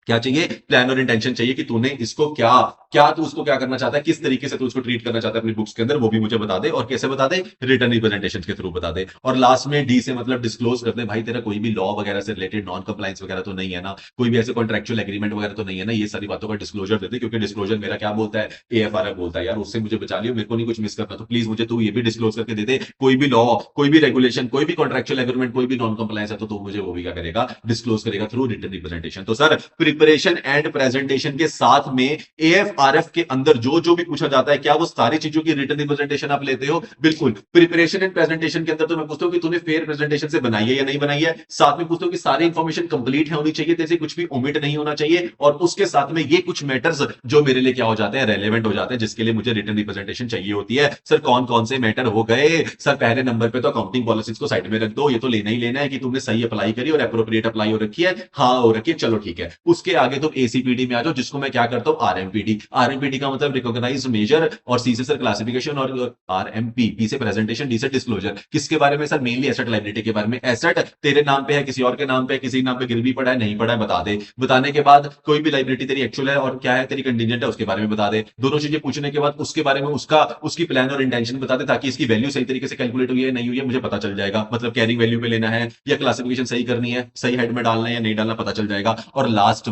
क्या चाहिए? प्लान और इंटेंशन चाहिए कि तूने इसको क्या क्या तू उसको क्या करना चाहता है, किस तरीके से तू उसको ट्रीट करना चाहता है अपनी बुक्स के अंदर, वो भी मुझे बता दे। और कैसे बता दे? रिटर्न रिप्रेजेंटेशन के थ्रू बता दे। और लास्ट में डी से मतलब डिस्क्लोज कर दे, भाई तेरा कोई भी लॉ वगैरह से रिलेटेड नॉन कंप्लायंस वगैरह तो नहीं है ना, कोई भी ऐसे कॉन्ट्रेक्चुअल एग्रीमेंट वगैरह तो नहीं है ना, ये सारी बातों का डिस्क्लोजर दे दे। क्योंकि डिस्क्लोजर मेरा क्या बोलता है? एएफआरएफ बोलता है यार, उससे मुझे बचा लियो, मेरे को नहीं कुछ मिस करना, तो प्लीज मुझे तू ये भी डिस्क्लोज करके दे दे। कोई भी लॉ, कोई भी रेगुलेशन, कोई भी कॉन्ट्रेक्चुअल एग्रीमेंट, कोई भी नॉन कंप्लायंस है तो तू मुझे वो भी क्या करेगा? डिस्क्लोज करेगा थ्रू रिटर्न रिप्रेजेंटेशन। तो सर प्रिपरेशन एंड प्रेजेंटेशन के साथ में एएफआरएफ के अंदर जो जो भी पूछा जाता है, क्या वो सारी चीजों की रिटर्न रिप्रेजेंटेशन आप लेते हो? बिल्कुल। प्रिपरेशन एंड प्रेजेंटेशन के अंदर तो मैं पूछता हूं कि तूने फेयर प्रेजेंटेशन से बनाई है या नहीं बनाई है। साथ में पूछता हूं कि सारी इंफॉर्मेशन कंप्लीट है होनी चाहिए, जैसे कुछ भी ओमिट नहीं होना चाहिए। और उसके साथ में ये कुछ मैटर्स जो मेरे लिए क्या हो जाते हैं? रेलेवेंट हो जाते हैं, जिसके लिए मुझे रिटर्न रिप्रेजेंटेशन चाहिए होती है। सर कौन कौन से मैटर हो गए? सर पहले नंबर पे तो अकाउंटिंग पॉलिसीज को साइड में रख दो, ये तो लेना ही लेना है कि तुमने सही अप्लाई करी और एप्रोप्रिएट अप्लाई हो रखी है, हाँ हो रखी है, चलो ठीक है। उसके आगे तो एसीपीडी में आ जाओ, जिसको मैं क्या करता हूं? आरएमपीडी। आरएमपीडी का मतलब रिकॉग्नाइज मेजर, और सी से सर क्लासिफिकेशन, और आरएमपी पी से प्रेजेंटेशन, डी से डिस्क्लोजर। किसके बारे में सर? मेनली एसेट लाइबिलिटी के बारे में। एसेट तेरे नाम पे है, किसी और के नाम पे, किसी नाम पे गिरवी पड़ा है, नहीं पड़ा है, बता दे। बताने के बाद कोई भी लाइबिलिटी तेरी एक्चुअल है और क्या है तेरी कंटीजेंट है, उसके बारे में बता दे। दोनों चीजें पूछने के बाद उसके बारे में उसका उसकी प्लान और इंटेंशन बता दे, ताकि इसकी वैल्यू सही तरीके से कैलकुलेट हुई है नहीं हुई है मुझे पता चल जाएगा। मतलब कैरिंग वैल्यू पे लेना है या क्लासिफिकेशन सही करनी है, सही हेड में डालना है या नहीं डालना, पता चल जाएगा। और लास्ट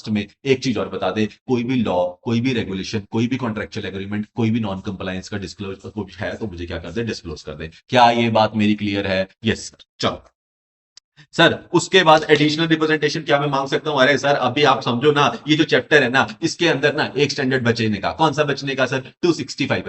में एक चीज और बता दे, कोई भी लॉ, कोई भी रेगुलेशन, कोई भी कॉन्ट्रेक्चुअल एग्रीमेंट, कोई भी नॉन कंप्लायंस का डिस्क्लोज कुछ है तो मुझे क्या कर दे? डिस्क्लोज कर दे। क्या ये बात मेरी क्लियर है? Yes sir. चलो सर उसके बाद एडिशनल रिप्रेजेंटेशन क्या मैं मांग सकता हूं? अरे सर अभी आप समझो ना, ये जो चैप्टर है ना, इसके अंदर ना एक स्टैंडर्ड बचने का, कौन सा बचने का सर? 265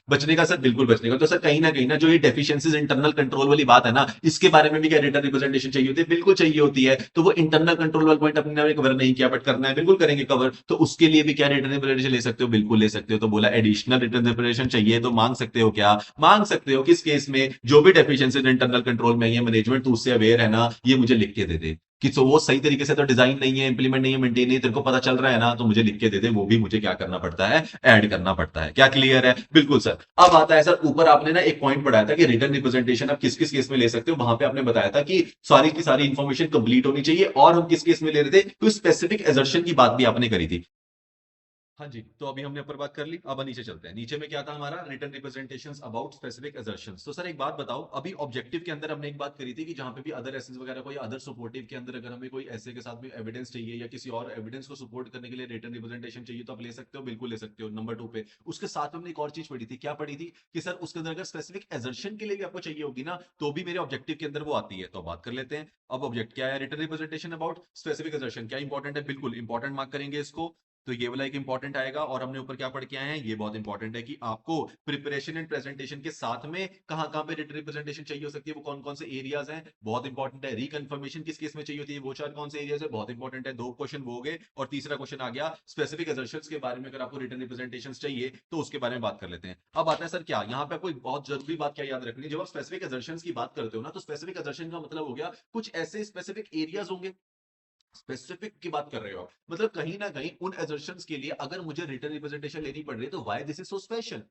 बचने का सर, बिल्कुल बचने का। तो सर कहीं ना जो ये डेफिशिएंसीज इंटरनल कंट्रोल वाली बात है ना, इसके बारे में भी क्या रिटर्न रिप्रेजेंटेशन चाहिए होती है? बिल्कुल चाहिए होती है। तो वो इंटरनल कंट्रोल वाला पॉइंट अपने ने कवर नहीं किया, बट करना है, बिल्कुल करेंगे कवर। तो उसके लिए भी क्या रिटर्न रिप्रेजेंटेशन ले सकते हो? बिल्कुल ले सकते हो। तो बोला एडिशनल रिटर्न रिप्रेजेंटेशन चाहिए, तो मांग सकते हो क्या? मांग सकते हो। किस केस में? जो भी डेफिशिएंसीज इंटरनल कंट्रोल में है मैनेजमेंट तो उससे अवेयर है ना, ये मुझे लिख के दे दे कि तो वो सही तरीके से तो डिजाइन नहीं है, इंप्लीमेंट नहीं है, मेंटेन नहीं है, तेरे को पता चल रहा है ना, तो मुझे लिख के दे दे। वो भी मुझे क्या करना पड़ता है? ऐड करना पड़ता है। क्या क्लियर है? बिल्कुल सर। अब आता है सर, ऊपर आपने ना एक पॉइंट पढ़ाया था कि रिटर्न रिप्रेजेंटेशन आप किस किस केस में ले सकते हो। वहां पे आपने बताया था कि सारी की सारी इंफॉर्मेशन कंप्लीट होनी चाहिए, और हम किस केस में ले रहे थे? कोई स्पेसिफिक एजर्शन की बात भी आपने करी थी। हाँ जी, तो अभी हमने ऊपर बात कर ली, अब नीचे चलते हैं। नीचे में क्या था हमारा? Written representations about specific assertions. तो सर एक बात बताओ, अभी ऑब्जेक्टिव के अंदर हमने एक बात करी थी कि जहां पे भी अदर एसेस वगैरह कोई अदर सपोर्टिव के अंदर अगर हमें कोई ऐसे के साथ में एविडेंस चाहिए या किसी और एविडेंस को सपोर्ट करने के लिए रिटन रिप्रेजेंटेशन चाहिए, तो आप ले सकते हो, बिल्कुल ले सकते हो। नंबर 2 पे उसके साथ में हमने एक और चीज पढ़ी थी। क्या पढ़ी थी? कि सर उसके अंदर अगर स्पेसिफिक एजर्शन के लिए भी आपको चाहिए होगी ना, तो भी मेरे ऑब्जेक्टिव के अंदर वो आती है। तो बात कर लेते हैं। अब ऑब्जेक्ट क्या है? Written representation about specific assertion. क्या इंपॉर्टेंट है? बिल्कुल इंपॉर्टेंट मार्क करेंगे इसको। तो ये वाला एक इंपॉर्टेंट आएगा। और हमने ऊपर क्या पढ़ के आए हैं, ये बहुत इंपॉर्टेंट है कि आपको प्रिपरेशन एंड प्रेजेंटेशन के साथ में कहां कहां पे रिटन रिप्रेजेंटेशन चाहिए हो सकती है, वो कौन कौन से एरियाज हैं, बहुत इंपॉर्टेंट है। रिकन्फर्मेशन किस केस में चाहिए होती है, वो चार कौन से एरियाज है, बहुत इंपॉर्टेंट है। दो क्वेश्चन वो हो गए, और तीसरा क्वेश्चन आ गया स्पेसिफिक असर्शंस के बारे में। अगर आपको रिटन रिप्रेजेंटेशन चाहिए तो उसके बारे में बात कर लेते हैं। अब आता है सर क्या, यहाँ पे आपको एक बहुत जरूरी बात क्या याद रखनी है, जब आप स्पेसिफिक असर्शंस की बात करते हो ना, तो स्पेसिफिक असर्शन का मतलब हो गया कुछ ऐसे स्पेसिफिक एरियाज होंगे। स्पेसिफिक की बात कर रहे हो आप, मतलब कहीं ना कहीं उन एजर्शंस के लिए अगर मुझे रिटर्न रिप्रेजेंटेशन लेनी पड़ रही है, तो why this is so special?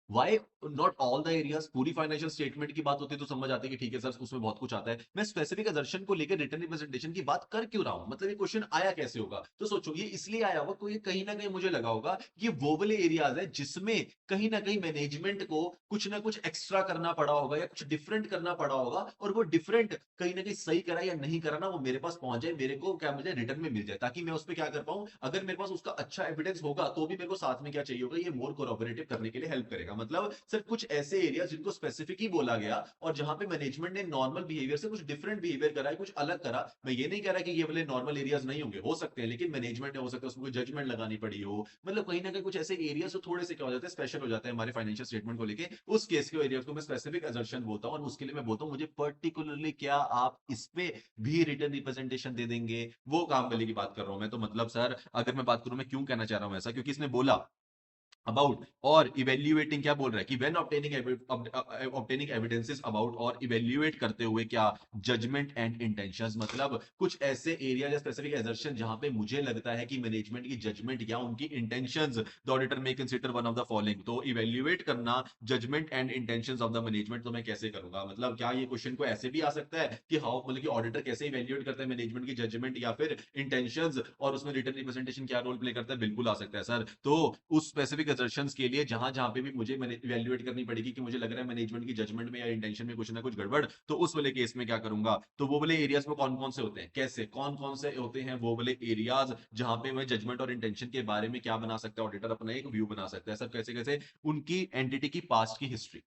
Why not all the areas? पूरी फाइनेंशियल स्टेटमेंट की बात होती है तो समझ आती है कि ठीक है सर उसमें बहुत कुछ आता है। मैं स्पेसिफिक एजर्शन को लेकर रिटर्न रिप्रेजेंटेशन की बात कर क्यों रहा हूं? मतलब ये क्वेश्चन आया कैसे होगा? तो सोचो ये इसलिए आया होगा, कोई कहीं ना कहीं मुझे लगा होगा कि वो वाले एरियाज है जिसमें कहीं ना कहीं मैनेजमेंट को कुछ ना कुछ एक्स्ट्रा करना पड़ा होगा या कुछ डिफरेंट करना पड़ा होगा, और वो डिफरेंट कहीं ना कहीं सही करा या नहीं करा ना, वो मेरे पास पहुंच जाए, मेरे को क्या मुझे रिटर्न में मिल जाए, ताकि मैं उस पर क्या कर पाऊं। अगर मेरे पास उसका अच्छा एविडेंस होगा तो भी मेरे को साथ में क्या चाहिए होगा, ये मोर कोरोबोरेटिव करने के लिए हेल्प करेगा। मतलब सिर्फ कुछ ऐसे एरिया जिनको स्पेसिफिक ही बोला गया, और जहां पे मैनेजमेंट ने नॉर्मल बिहेवियर से कुछ डिफरेंट बिहेवियर करा है, कुछ अलग करा। मैं ये नहीं कह रहा कि ये वाले नॉर्मल एरियाज नहीं होंगे, हो सकते हैं, लेकिन मैनेजमेंट ने हो सकता है उसमें कोई जजमेंट लगानी पड़ी हो। मतलब कहीं ना कहीं कुछ ऐसे एरियाज तो थोड़े से क्या हो जाते हैं, स्पेशल हो जाते हैं हमारे फाइनेंशियल स्टेटमेंट को लेके। उस केस के एरियाज को मैं स्पेसिफिक असर्शन बोलता हूं, और उसके लिए मैं बोलता हूं मुझे पर्टिकुलरली क्या आप इस पे भी रिटर्न रिप्रेजेंटेशन दे देंगे, वो काम वाले की बात कर रहा हूं मैं। तो मतलब सर अगर मैं बात करूं, मैं क्यों कहना चाह रहा हूं ऐसा, क्योंकि इसने बोला अबाउट और इवेल्युएटिंग, क्या बोल रहा है कि व्हेन ऑब्टेनिंग एविडेंसेस अबाउट, और इवेल्युएट करते हुए क्या, जजमेंट एंड इंटेंशंस। मतलब कुछ ऐसे एरिया या स्पेसिफिक एजर्शन जहां पे मुझे लगता है कि मैनेजमेंट की जजमेंट या उनकी इंटेंशंस द ऑडिटर में consider one of the following. तो इवेल्युएट करना judgement and intentions of the management, तो मैं कैसे करूंगा? मतलब क्या ये क्वेश्चन को ऐसे भी आ सकता है कि हाउ, मतलब कि ऑडिटर कैसे इवेल्युएट करता है मैनेजमेंट की जजमेंट या फिर इंटेंशंस, और उसमें रिटर्न रिप्रेजेंटेशन क्या रोल प्ले करता है? बिल्कुल आ सकता है सर। तो उस स्पेसिफिक असर्शंस के लिए जहां जहां पे भी मुझे इवैल्यूएट करनी पड़ेगी कि मुझे लग रहा है मैनेजमेंट की जजमेंट में या इंटेंशन में कुछ ना कुछ गड़बड़, तो उस वाले केस में क्या करूंगा? तो वो वाले एरियाज में कौन कौन से होते हैं, कैसे कौन कौन से होते हैं वो वाले एरियाज जहां पे मैं जजमेंट और इंटेंशन के बारे में क्या बना सकता है, ऑडिटर अपना एक व्यू बना सकता है। सब कैसे कैसे? उनकी एंटिटी की पास्ट की हिस्ट्री।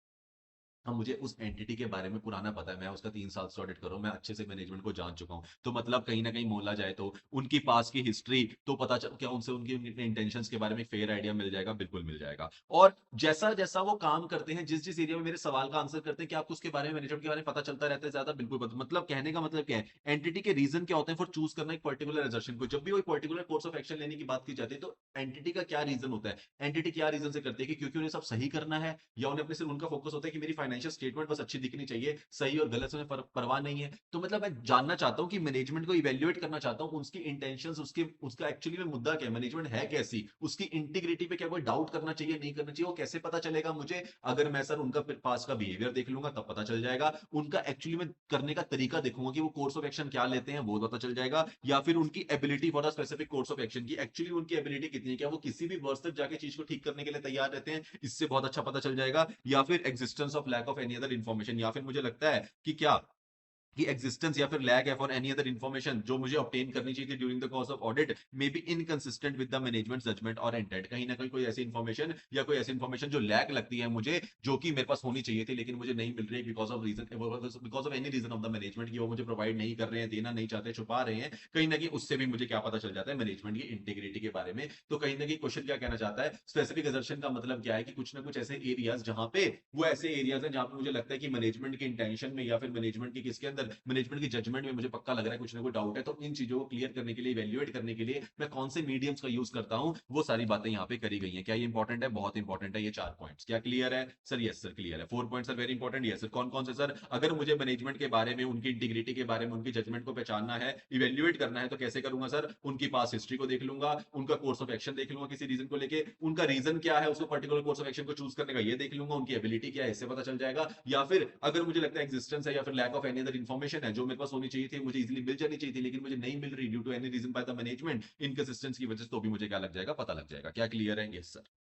अब मुझे उस एंटिटी के बारे में पुराना पता है, मैं उसका 3 साल से ऑडिट कर रहा हूं, मैं अच्छे से मैनेजमेंट को जान चुका हूं। तो मतलब कहीं ना कहीं मोला जाए तो उनकी पास की हिस्ट्री तो पता चल, क्या उनसे उनकी इंटेंशंस के बारे में फेयर आइडिया मिल जाएगा, बिल्कुल मिल जाएगा। और जैसा जैसा वो काम करते हैं, जिस जिस एरिया में मेरे सवाल का आंसर करते हैं, क्या आपको उसके बारे में, मैनेजमेंट के बारे में पता चलता रहता है ज्यादा? बिल्कुल मतलब कहने का मतलब क्या है, एंटिटी के रीजन क्या होते हैं फॉर चूज करना एक पर्टिकुलर एजर्शन को। जब भी कोई पर्टिकुलर कोर्स ऑफ एक्शन लेने की बात की जाती है, तो एंटिटी का क्या रीजन होता है, एंटिटी क्या रीजन से करती है, कि क्योंकि उन्हें सब सही करना है, या उन्हें अपने सिर्फ उनका फोकस होता है कि मेरी फाइनेंशियल स्टेटमेंट बस अच्छी दिखनी चाहिए, सही और गलत से उन्हें परवाह नहीं है। तो मतलब मैं जानना चाहता हूं कि मैनेजमेंट को इवेल्युएट करना चाहता हूं, उसकी इंटेंशंस, उसके उसका एक्चुअली में मुद्दा क्या है, मैनेजमेंट है कैसी, उसकी इंटीग्रिटी पे क्या कोई डाउट करना चाहिए, नहीं करना चाहिए, वो कैसे पता चलेगा मुझे? अगर मैं सर उनका पास का बिहेवियर देख लूंगा तब पता चल जाएगा। उनका एक्चुअली में करने का तरीका देखूंगा कि वो कोर्स ऑफ एक्शन क्या लेते हैं, वो पता चल जाएगा। या फिर उनकी ability for the specific course of action की, एक्चुअली उनकी एबिलिटी कितनी है, क्या वो किसी भी वर्ष तक जाके चीज को ठीक करने के लिए तैयार रहते हैं, इससे बहुत अच्छा पता चल जाएगा। या फिर existence of lack of any other information, या फिर मुझे लगता है कि क्या कि एग्जिस्टेंस या फिर लैग है फॉर एनी अदर इन्फॉर्मेशन जो मुझे ऑब्टेन करनी चाहिए थी during the course of audit may be inconsistent with the management judgement और इंटेंट। कहीं ना कहीं कोई ऐसी इन्फॉर्मेशन या कोई ऐसी इन्फॉर्मेशन जो लैग लगती है मुझे, जो कि मेरे पास होनी चाहिए थी लेकिन मुझे नहीं मिल रही है because of reason, because of any reason of the management, की वो मुझे प्रोवाइड नहीं कर रहे हैं, देना नहीं चाहते, छुपा रहे हैं, कहीं ना कहीं उससे भी मुझे क्या पता चल जाता है मैनेजमेंट की इंटीग्रिटी के बारे में। तो कहीं ना कहीं क्वेश्चन क्या कहना चाहता है, स्पेसिफिक असर्शन का मतलब क्या है कि कुछ ना कुछ ऐसे एरियाज जहां पे, वो ऐसे एरियाज हैं जहां पे मुझे लगता है कि मैनेजमेंट के इंटेंशन में या फिर मैनेजमेंट की किसके अंदर, मैनेजमेंट की जजमेंट में मुझे पक्का लग रहा है कुछ ना कुछ डाउट है। तो इन चीजों को क्लियर करने के लिए, इवेल्युएट करने के लिए मैं कौन से मीडियम्स का यूज करता हूं, वो सारी बातें यहाँ पे करी गई हैं। क्या ये इंपॉर्टेंट है? बहुत इंपॉर्टेंट है ये 4 पॉइंट्स। क्या क्लियर है सर? यस सर क्लियर है। 4 points are very important. Yes sir. कौन कौन से सर? अगर मुझे मैनेजमेंट के बारे में, उनकी इंटीग्रिटी के बारे में, उनकी जजमेंट को पहचानना है, इवेल्युएट करना है, तो कैसे करूंगा सर? उनकी पास हिस्ट्री को देख लूंगा, उनका कोर्स ऑफ एक्शन देख लूंगा किसी रीजन को लेके, उनका रीजन क्या है उसको पर्टिकुलर कोर्स ऑफ एक्शन को चूज करने का ये देख लूंगा, उनकी एबिलिटी क्या है इससे पता चल जाएगा। या फिर अगर मुझे लगता है एग्जिस्टेंस है या फिर lack of any other information है जो मेरे पास होनी चाहिए थी, मुझे इजीली मिल जानी चाहिए थी लेकिन मुझे नहीं मिल रही due to any reason by the management, inconsistence की वजह से, तो भी मुझे क्या लग जाएगा? पता लग जाएगा। क्या क्लियर है? Yes sir.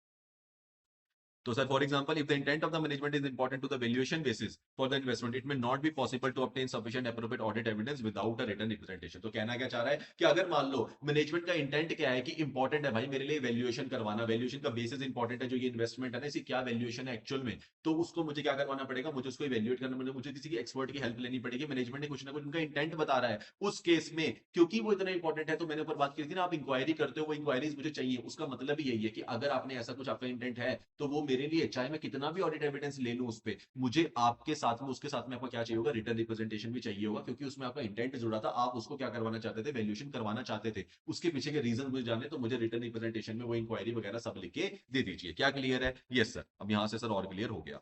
तो sir for example if the intent of the management is important to the valuation basis for the investment, it may not be possible to obtain sufficient appropriate audit evidence without a written representation. तो कहना क्या चाह रहा है कि अगर मान लो management का इंटेंट क्या है कि इंपॉर्टेंट है भाई मेरे लिए वैल्यूएशन करवाना, वैल्यूएशन का बेसिस इंपॉर्टेंट है, जो ये इन्वेस्टमेंट है ना, इसकी क्या वैल्यूएशन है एक्चुअल में, तो उसको मुझे क्या करवाना पड़ेगा? मुझे उसको इवैल्यूएट करना पड़ेगा, मुझे किसी की एक्सपर्ट की हेल्प लेनी पड़ेगी। मैनेजमेंट ने कुछ ना कुछ उनका इंटेंट बता रहा है उस केस में, क्योंकि वो इतना इंपॉर्टेंट है। तो मैंने ऊपर बात की थी ना, आप इंक्वायरी करते हो, वो इंक्वायरीज मुझे चाहिए। उसका मतलब ही यही है कि अगर आपने ऐसा कुछ, आपका इंटेंट है, तो वो मेरे लिए, चाहे मैं कितना भी ऑडिट एविडेंस ले लूं उस पे, मुझे आपके साथ में, उसके साथ में आपका क्या चाहिए होगा? रिटर्न रिप्रेजेंटेशन भी चाहिए होगा, क्योंकि उसमें आपका इंटेंट जुड़ा था, आप उसको क्या करवाना चाहते थे? वैल्यूएशन करवाना चाहते थे। उसके पीछे के रीजन मुझे जाने, तो मुझे रिटर्न रिप्रेजेंटेशन में वो इंक्वायरी वगैरह सब लिख के दे दीजिए। क्या क्लियर है? Yes sir. अब यहां से सर और क्लियर हो गया।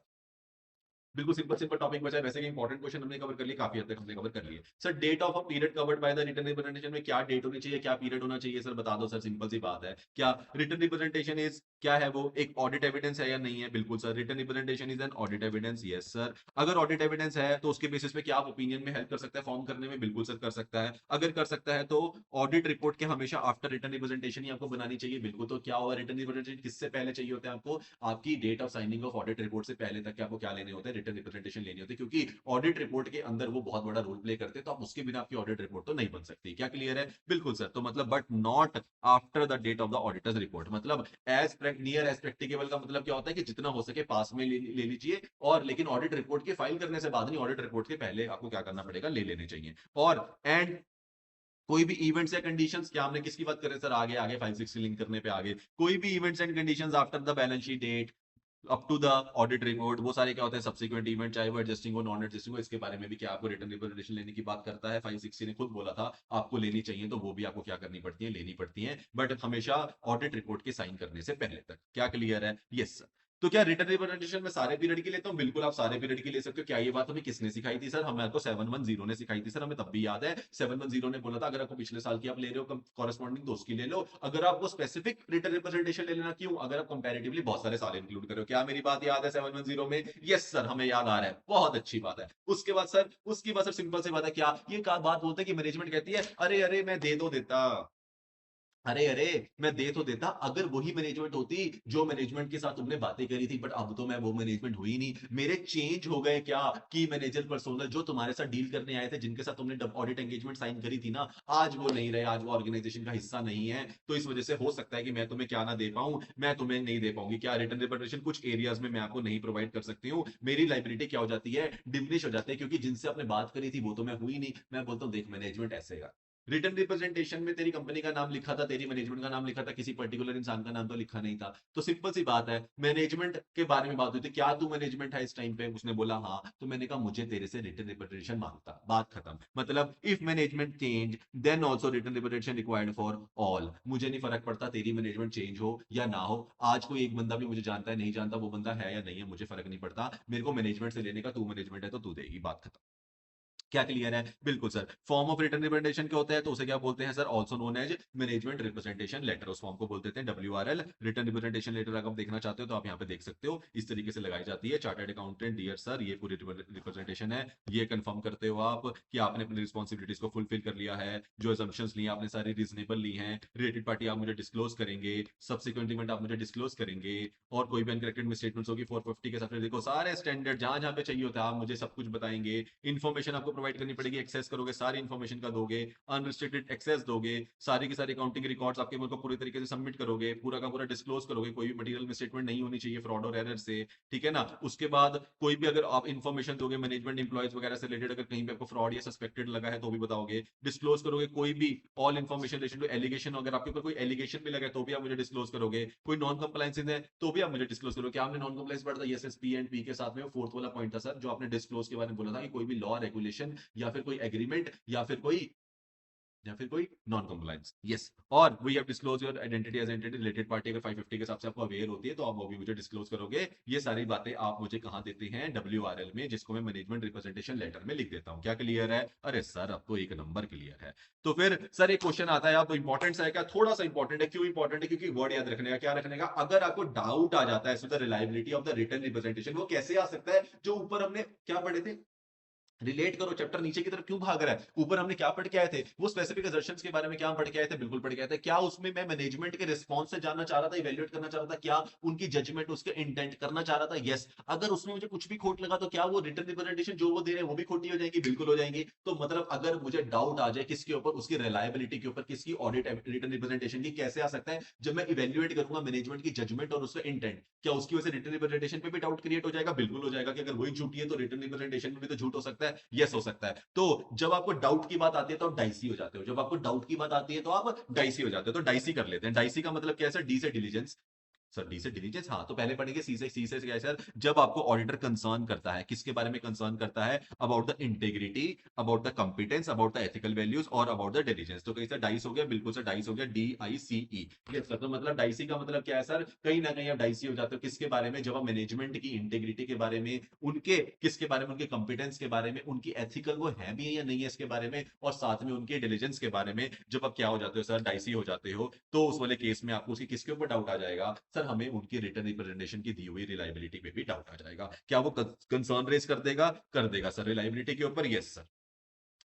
बिल्कुल सिंपल सिंपल टॉपिक बचा है। वैसे कि इंपॉर्टेंट क्वेश्चन हमने कवर कर लिए, काफी हद तक हमने कवर कर लिए। Sir date of a period covered by the written representation में क्या डेट होनी चाहिए, क्या पीरियड होना चाहिए? सर बता दो सर, सिंपल सी बात है। क्या रिटन रिप्रेजेंटेशन इज, क्या है वो? एक ऑडिट एविडेंस है या नहीं है? बिल्कुल sir, written representation is an audit evidence. Yes sir. अगर ऑडिट एविडेंस है तो उसके बेसिस पे क्या आप ओपिनियन में हेल्प कर सकता है फॉर्म करने में? बिल्कुल सर कर सकता है। अगर कर सकता है तो ऑडिट रिपोर्ट के हमेशा आफ्टर रिटन रिप्रेजेंटेशन ही आपको बनानी चाहिए। बिल्कुल। तो क्या हुआ? रिटन रिप्रेजेंटेशन किससे पहले चाहिए होता है आपको? आपकी date of signing of audit report से पहले तक के आपको क्या लेने होते हैं? रिटन रिप्रेजेंटेशन लेनी होती है, क्योंकि ऑडिट रिपोर्ट के अंदर वो बहुत बड़ा रोल प्ले करते हैं, तो आप उसके बिना आपकी ऑडिट रिपोर्ट तो नहीं बन सकती। क्या क्लियर है? बिल्कुल सर। तो मतलब but not after the date of the auditor's report, मतलब एज नियर एज प्रैक्टिकेबल का मतलब क्या होता है कि जितना हो सके पास में ले लीजिए, और लेकिन ऑडिट रिपोर्ट के फाइल करने से बाद नहीं, ऑडिट रिपोर्ट के पहले आपको क्या करना पड़ेगा? ले लेने चाहिए। और एंड कोई भी इवेंट्स या कंडीशंस, क्या हमने किसकी बात कर रहे हैं सर? आगे आगे 560 लिंक करने पे आगे, कोई भी events and conditions after the balance sheet date up to the audit report, वो सारे क्या होते हैं? सब्सिक्वेंट इवेंट, चाहे वो एडजस्टिंग हो, नॉन एडजस्टिंग हो। इसके बारे में भी क्या आपको रिटर्न रिप्रेजेंटेशन लेने की बात करता है? 560 ने खुद बोला था आपको लेनी चाहिए, तो वो भी आपको क्या करनी पड़ती है? लेनी पड़ती है, बट हमेशा ऑडिट रिपोर्ट के साइन करने से पहले तक। क्या क्लियर है? Yes sir. तो क्या रिटर्न रिप्रेजेंटेशन में सारे पीरियड की लेता हूँ? बिल्कुल आप सारे पीरियड की ले सकते हो। क्या ये बात हमें किसने सिखाई थी सर? हमें आपको 710 ने सिखाई थी सर, हमें तब भी याद है। 710 ने बोला था अगर आपको पिछले साल की आप ले रहे हो कॉरेस्पॉन्डिंग, तो उसकी ले लो। अगर आपको स्पेसिफिक रिटर्न रिप्रेजेंटेशन ले लेना, क्यों? अगर आप कंपैरेटिवली बहुत सारे साल इंक्लूड कर रहे हो। क्या मेरी बात याद है 710 में? यस सर, हमें याद आ रहा है, बहुत अच्छी बात है। उसके बाद सर सिंपल सी बात है, क्या ये बात बोलते हैं कि मैनेजमेंट कहती है अरे अरे मैं दे दो देता, अरे अरे मैं दे तो देता, अगर वही मैनेजमेंट होती जो मैनेजमेंट के साथ तुमने बातें करी थी, बट अब तो मैं वो मैनेजमेंट हुई नहीं, मेरे चेंज हो गए क्या की मैनेजर पर्सोनल, जो तुम्हारे साथ डील करने आए थे, जिनके साथ तुमने ऑडिट एंगेजमेंट साइन करी थी ना, आज वो नहीं रहे, आज वो ऑर्गेनाइजेशन का हिस्सा नहीं है। तो इस वजह से हो सकता है कि मैं तुम्हें क्या ना दे पाऊं, मैं तुम्हें नहीं दे पाऊंगी क्या रिटर्न रिप्रेजेंटेशन, कुछ एरियाज में मैं आपको नहीं प्रोवाइड कर सकती हूँ। मेरी लाइबिलिटी क्या हो जाती है? डिमिनिश हो जाती है, क्योंकि जिनसे आपने बात करी थी वो तो मैं हुई नहीं। मैं बोलता हूँ देख मैनेजमेंट ऐसे है, रिटर्न रिप्रेजेंटेशन में तेरी कंपनी का नाम लिखा था, तेरी मैनेजमेंट का नाम लिखा था, किसी पर्टिकुलर इंसान का नाम तो लिखा नहीं था। तो सिंपल सी बात है, मैनेजमेंट के बारे में बात हुई थी, क्या तू मैनेजमेंट है इस टाइम पे? उसने बोला हाँ, तो मैंने कहा मुझे तेरे से रिटर्न रिप्रेजेंटेशन मांगता, बात खत्म। मतलब if management change then also written representation required for all. मुझे नहीं फर्क पड़ता तेरी मैनेजमेंट चेंज हो या ना हो, आज कोई एक बंदा भी मुझे जानता है नहीं जानता वो बंदा है या नहीं है, मुझे फर्क नहीं पड़ता, मेरे को मैनेजमेंट से लेने का, तू मैनेजमेंट है तो तू देगी, बात खत्म। क्या क्लियर है? बिल्कुल sir. Form of written representation क्या होता है? तो उसे क्या बोलते हैं sir? Also known as management representation letter. उस फॉर्म को बोल देते हैं WRL, रिटर्न रिप्रेजेंटेशन लेटर। अगर आप देखना चाहते हो तो आप यहाँ पे देख सकते हो, इस तरीके से लगाई जाती है। चार्टर्ड अकाउंटेंट डियर सर, ये पूरी रिप्रेजेंटेशन है, ये कंफर्म करते हो आप कि आपने अपनी रिस्पॉन्सिबिलिटीज को फुलफिल कर लिया है, जो एजम्पशंस ली आपने सारी रीजनेबल ली हैं, रिलेटेड पार्टी आप मुझे डिस्क्लोज करेंगे, सब्सिक्वेंट इवेंट आप मुझे डिस्क्लोज करेंगे, और कोई भी अनकरेक्टेड मिसस्टेटमेंट्स होगी 450 के साथ, देखो सारे स्टैंडर्ड जहां जहां पे चाहिए होता है आप मुझे सब कुछ बताएंगे। इन्फॉर्मेशन आपको प्रोवाइड करनी पड़ेगी, एक्सेस करोगे सारी इन्फॉर्मेशन का दोगे, अनरिस्ट्रिक्टेड एक्सेस दोगे, सारी की सारी अकाउंटिंग रिकॉर्ड्स आपके को पूरी तरीके से सबमिट करोगे, पूरा का पूरा डिस्क्लोज करोगे, कोई भी मटेरियल में स्टेटमेंट नहीं होनी चाहिए फ्रॉड और एरर से, ठीक है ना। उसके बाद कोई भी अगर आप इन्फॉर्मेशन दोगे मैनेजमेंट एम्प्लॉयज वगैरह से रिलेटेड, अगर कहीं पे आपको फ्रॉड या सस्पेक्टेड लगा है तो भी बताओगे, डिस्क्लोज करोगे कोई भी all information related to allegation, अगर आपके ऊपर कोई एलिगेशन भी लगा है तो भी आप मुझे डिस्क्लोज करोगे, कोई नॉन कंप्लायंस है तो भी आप मुझे डिस्क्लोज करोगे। क्या आपने नॉन कंप्लायंस पढ़ा था? Yes S P and P के साथ में फोर्थ वाला पॉइंट था सर, जो आपने डिस्क्लोज के बारे में बोला था कि कोई भी लॉ रेगुलेशन या फिर कोई एग्रीमेंट या फिर कोई नॉन कंप्लायंस, यस। और we have disclose your identity as entity related party, अगर 550 के हिसाब से आपको अवेयर होती है तो आप वो भी मुझे डिस्क्लोज करोगे। ये सारी बातें आप मुझे कहां देते हैं? WRL में, जिसको मैं मैनेजमेंट रिप्रेजेंटेशन लेटर में लिख देता हूं। क्या क्लियर है? अरे सर अब तो एक नंबर क्लियर है। तो फिर सर एक क्वेश्चन आता है, आप इंपॉर्टेंट है क्या? थोड़ा सा इंपॉर्टेंट है। क्यों इंपॉर्टेंट है? क्योंकि वर्ड याद रखने का, क्या रखने का, अगर आपको डाउट आ जाता है the reliability of the written representation, वो कैसे आ सकता है? जो ऊपर हमने क्या पढ़े थे, रिलेट करो चैप्टर, नीचे की तरफ क्यों भाग रहा है? ऊपर हमने क्या पढ़ के आए थे? वो स्पेसिफिक असर्शंस के बारे में क्या पढ़ के आए थे? बिल्कुल पढ़ के आए थे। क्या उसमें मैं मैनेजमेंट के रिस्पॉन्स से जानना चाह रहा था, इवेल्युएट करना चाह रहा था, क्या उनकी जजमेंट, उसके इंटेंट करना चाह रहा था? यस। अगर उसमें मुझे कुछ भी खोट लगा तो क्या वो रिटर्न रिप्रेजेंटेशन जो वो दे रहे हैं वो भी खोटी हो जाएगी? बिल्कुल हो जाएंगी। तो मतलब अगर मुझे डाउट आ जाए किसके ऊपर, उसकी रिलायबिलिटी के ऊपर, किसकी ऑडिट रिटर्न रिप्रेजेंटेशन की, कैसे आ सकता है? जब मैं इवेल्युएट करूंगा मैनेजमेंट की जजमेंट और उसका इंटेंट, क्या उसकी वजह से रिटर्न रिप्रेजेंटेशन पे भी डाउट क्रिएट हो जाएगा? बिल्कुल हो जाएगा कि अगर वही झूठी है तो रिटर्न रिप्रेजेंटेशन में भी तो झूठ हो सकता है। यस हो सकता है। तो जब आपको डाउट की बात आती है तो आप डाइसी हो जाते हो, जब आपको डाउट की बात आती है तो आप डाइसी हो जाते हो। तो डाइसी कर लेते हैं। डाइसी का मतलब क्या है सर? डी से डिलीजेंस, सर डी से डिलीजेंस, हाँ तो पहले पढ़ेंगे। सी से क्या है सर? जब आपको ऑडिटर कंसर्न करता है, किसके बारे में कंसर्न करता है? About the integrity, about the competence, about the ethical values और अबाउट द डिलीजेंस। तो कहीं से डाइस हो गया, बिल्कुल सर डाइस हो गया, DICE। ये सर, तो मतलब डाइसी का मतलब क्या है सर? कहीं ना कहीं आप डाइसी हो जाते हो किसके बारे में? जब आप मैनेजमेंट की इंटेग्रिटी के बारे में, उनके किसके बारे में, उनके कंपिटेंस के बारे में, उनकी एथिकल वो है भी है या नहीं है इसके बारे में, और साथ में उनके डिलीजेंस के बारे में जब आप क्या हो जाते हो सर? डाइसी हो जाते हो। तो उस वाले केस में आपको उसकी किसके ऊपर डाउट आ जाएगा सर? हमें उनकी रिटर्न रिप्रेजेंटेशन की दी हुई रिलायबिलिटी पे भी डाउट आ जाएगा। क्या वो कंसर्न रेज कर देगा? कर देगा सर रिलायबिलिटी के ऊपर, यस सर।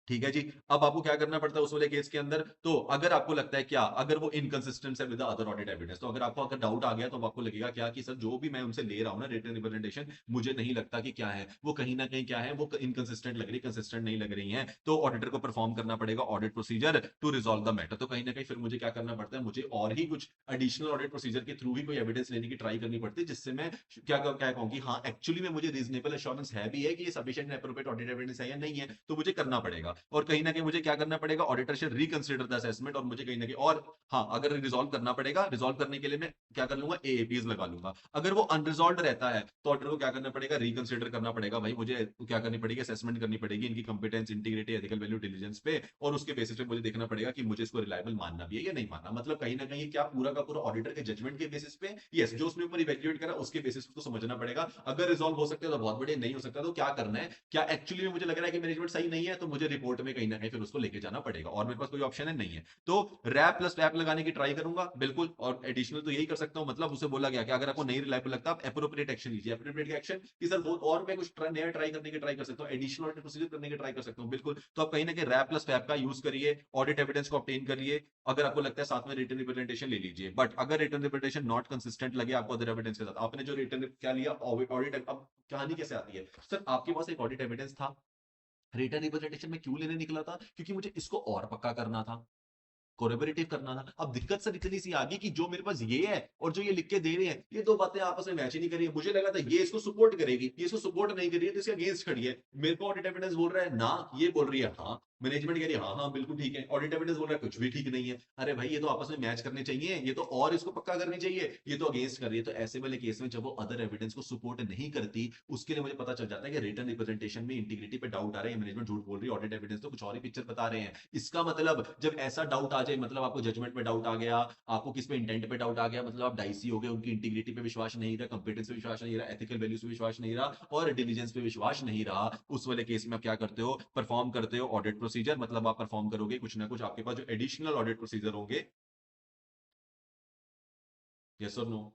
ठीक है जी। अब आपको क्या करना पड़ता है उस वाले केस के अंदर? तो अगर आपको लगता है, क्या अगर वो इनकंसिस्टेंट है विद अदर ऑडिट एविडेंस, तो अगर आपको अगर डाउट आ गया तो आपको लगेगा क्या कि सर जो भी मैं उनसे ले रहा हूं ना रिटन रिप्रेजेंटेशन, मुझे नहीं लगता कि क्या है वो, कहीं ना कहीं क्या है वो इनकंसिस्टेंट लग रही, कंसिस्टेंट नहीं लग रही है। तो ऑडिटर को परफॉर्म करना पड़ेगा audit procedure to resolve the matter. तो कहीं ना कहीं फिर मुझे क्या करना पड़ता है? मुझे और ही कुछ एडिशनल ऑडिट प्रोसीजर के थ्रू ही कोई एविडेंस लेने की ट्राई करनी पड़ती है, जिससे मैं क्या क्या कहूँ कि हाँ एक्चुअली में मुझे रीजनेबल एश्योरेंस है भी है कि ये सफिशिएंट एप्रोप्रिएट ऑडिट एविडेंस है या नहीं है, तो मुझे करना पड़ेगा। और कहीं ना कहीं मुझे क्या करना पड़ेगा? Auditor should reconsider the assessment, और मुझे कहीं ना कहीं, और हाँ अगर रिजॉल्व करना पड़ेगा, रिजॉल्व करने के लिए मैं क्या कर लूंगा? AAPs लगा लूंगा। अगर वो अनरिजॉल्व रहता है तो ऑडिटर को क्या करना पड़ेगा? रिकंसिडर करना पड़ेगा। भाई मुझे क्या करनी पड़ेगी? असेसमेंट करनी पड़ेगी इनकी competence, integrity, ethical value, diligence पे, और उसके बेसिस पे मुझे देखना पड़ेगा कि मुझे इसको रिलायबल मानना भी है या नहीं मानना। मतलब कहीं ना कहीं क्या पूरा का पूरा ऑडिटर के जजमेंट के बेसिस पे, यस, जो उसने ऊपर इवैल्यूएट करा उसके बेसिस पे समझना पड़ेगा। अगर रिजॉल्व हो सकता है तो बहुत बढ़िया, नहीं हो सकता तो क्या करना है? क्या एक्चुअली में मुझे लग रहा है कि मैनेजमेंट सही नहीं है, तो मुझे रिपोर्ट में कहीं ना कहीं फिर उसको लेके जाना पड़ेगा, और मेरे पास कोई ऑप्शन है नहीं है। तो रैप प्लस वैप लगाने की ट्राई करूंगा बिल्कुल, और एडिशनल तो यही कर सकता हूं। मतलब उसे बोला गया कि अगर आपको नहीं रिलायबल लगता आप एप्रोप्रिएट एक्शन लीजिए। एप्रोप्रिएट एक्शन कि सर वो और मैं कुछ नया ट्राई करने की ट्राई कर सकता हूं, एडिशनल ऑडिट प्रोसीजर करने की ट्राई कर सकता हूं, बिल्कुल। तो आप कहीं ना कहीं रैप प्लस वैप का यूज करिए, ऑडिट एविडेंस को ऑब्टेन करिए। अगर आपको लगता है साथ में रिटर्न रिप्रेजेंटेशन ले लीजिए, बट अगर रिटर्न रिप्रेजेंटेशन नॉट कंसिस्टेंट लगे आपको अदर एविडेंस के साथ, आपने जो रिटर्न क्या लिया ऑडिट, अब कहानी कैसे आती है सर? आपके पास एक ऑडिट एविडेंस था, रिटर्न रिप्रेजेंटेशन में क्यों लेने निकला था? क्योंकि मुझे इसको और पक्का करना था, कोलैबोरेटिव करना था। अब दिक्कत सर इतनी सी आ गई कि जो मेरे पास ये है और जो ये लिख के दे रहे हैं, ये दो बातें आपस में मैच ही नहीं कर रही है। मुझे लगा था ये इसको सपोर्ट करेगी, ये इसको सपोर्ट नहीं कर रही है, तो इसके अगेंस्ट खड़ी है। मेरे को ऑडिट एविडेंस बोल रहा है ना, ये बोल रही है हाँ, मैनेजमेंट कह रही है हाँ हाँ बिल्कुल ठीक है, ऑडिट एविडेंस बोल रहा है कुछ भी ठीक नहीं है। अरे भाई ये तो आपस में मैच करने चाहिए, ये तो और इसको पक्का करनी चाहिए, ये तो अगेंस्ट कर रही है। तो ऐसे वाले केस में जब वो अदर एविडेंस को सपोर्ट नहीं करती, उसके लिए मुझे पता चल जाता है कि रिटर्न रिप्रेजेंटेशन में इंटीग्रिटी पे डाउट आ रहा है, मैनेजमेंट झूठ बोल रही है, ऑडिट एविडेंस तो कुछ और ही पिक्चर बता रहे हैं। इसका मतलब जब ऐसा डाउट आ जाए, मतलब आपको जजमेंट पे डाउट आ गया, आपको किस पे इंटेंट पे डाउट आ गया, मतलब आप डाइसी हो गए, उनकी इंटीग्रिटी पे विश्वास नहीं रहा, कंपिटेंस पे विश्वास नहीं रहा, एथिकल वैल्यूज पे विश्वास नहीं रहा, और डिलीजेंस पे विश्वास नहीं रहा, उस वाले केस में आप क्या करते हो? परफॉर्म करते हो ऑडिट प्रोसीजर। मतलब आप परफॉर्म करोगे कुछ ना कुछ, आपके पास जो एडिशनल ऑडिट प्रोसीजर होंगे, यस और नो।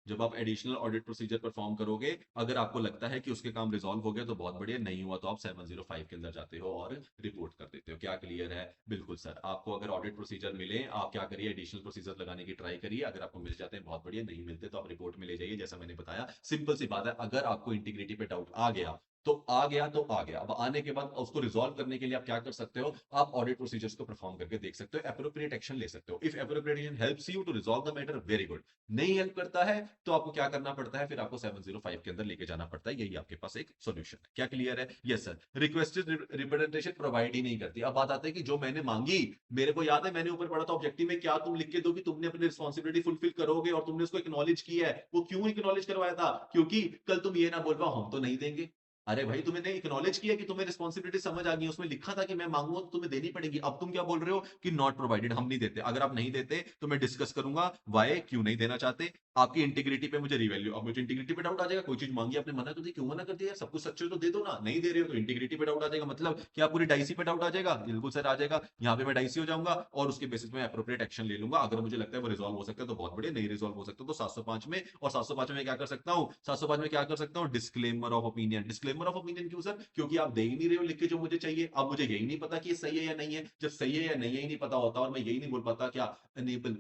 जब आप एडिशनल ऑडिट प्रोसीजर परफॉर्म करोगे, अगर आपको लगता है कि उसके काम रिजॉल्व हो गया तो बहुत बढ़िया, नहीं हुआ तो आप 705 के अंदर जाते हो और रिपोर्ट कर देते हो। क्या क्लियर है? बिल्कुल सर। आपको अगर ऑडिट प्रोसीजर मिले, आप क्या करिए? एडिशनल प्रोसीजर लगाने की ट्राई करिए। अगर आपको मिल जाते हैं बहुत बढ़िया, नहीं मिलते तो आप रिपोर्ट में ले जाइए, जैसा मैंने बताया। सिंपल सी बात है। अगर आपको इंटीग्रिटी पे डाउट आ गया तो आ गया तो आ गया। अब आने के बाद उसको रिजॉल्व करने के लिए आप क्या कर सकते हो, आप ऑडिट प्रोसीजर्स को परफॉर्म करके देख सकते हो, एप्रोप्रिएट एक्शन ले सकते हो। If appropriate action helps you to resolve the matter, very good. नहीं हेल्प करता है तो आपको क्या करना पड़ता है, फिर आपको 705 के अंदर लेके जाना पड़ता है। यही आपके पास एक सॉल्यूशन है। क्या क्लियर है? Yes sir. Requested representation provide ही नहीं करती। अब बात आती है कि जो मैंने मांगी, मेरे को याद है मैंने ऊपर पढ़ा था ऑब्जेक्टिव में, क्या तुम लिख के दो कि तुमने अपनी रिस्पॉन्सिबिलिटी फुलफिल करोगे और तुमने उसको एक्नॉलेज किया है। वो क्यों एक्नॉलेज करवाया था? क्योंकि कल तुम ये ना बोल पाओ हम तो नहीं देंगे। अरे भाई तुमने एक्नॉलेज किया कि तुम्हें रिस्पॉन्सिबिलिटी समझ आ गई, उसमें लिखा था कि मैं मांगूंगा तो तुम्हें देनी पड़ेगी। अब तुम क्या बोल रहे हो कि नॉट प्रोवाइडेड, हम नहीं देते। अगर आप नहीं देते तो मैं डिस्कस करूंगा वाई, क्यों नहीं देना चाहते। आपकी इंटीग्रिटी पे मुझे रिवैल्यू, अब मुझे इंटीग्रिटी पे डाउट आ जाएगा। कोई चीज मांगी आपने मना कर दी, क्यों मना कर दिया? सब कुछ सच्चे हो तो दे दो ना, नहीं दे रहे हो तो इंटीग्रिटी पे डाउट आ जाएगा। मतलब क्या पूरी डाइसी पे डाउट आ जाएगा? बिल्कुल सर आ जाएगा। यहाँ पे मैं डाइसी हो जाऊंगा और उसके बेसिस में एप्रोप्रिएट एक्शन ले लूंगा। अगर मुझे लगता है वो रिजॉल्व हो सकता है तो बहुत बढ़िया, नहीं रिजॉल्व हो सकता तो 705 में। और 705 में क्या कर सकता हूँ, 705 में क्या कर सकता हूँ, disclaimer of opinion. Disclaimer of opinion क्यों सर? क्योंकि आप दे ही नहीं रहे हो लिख के जो मुझे चाहिए। अब मुझे यही नहीं पता कि ये सही है या नहीं है। जब सही है या नहीं है ही नहीं पता होता और मैं यही नहीं बोल पाता, क्या unable,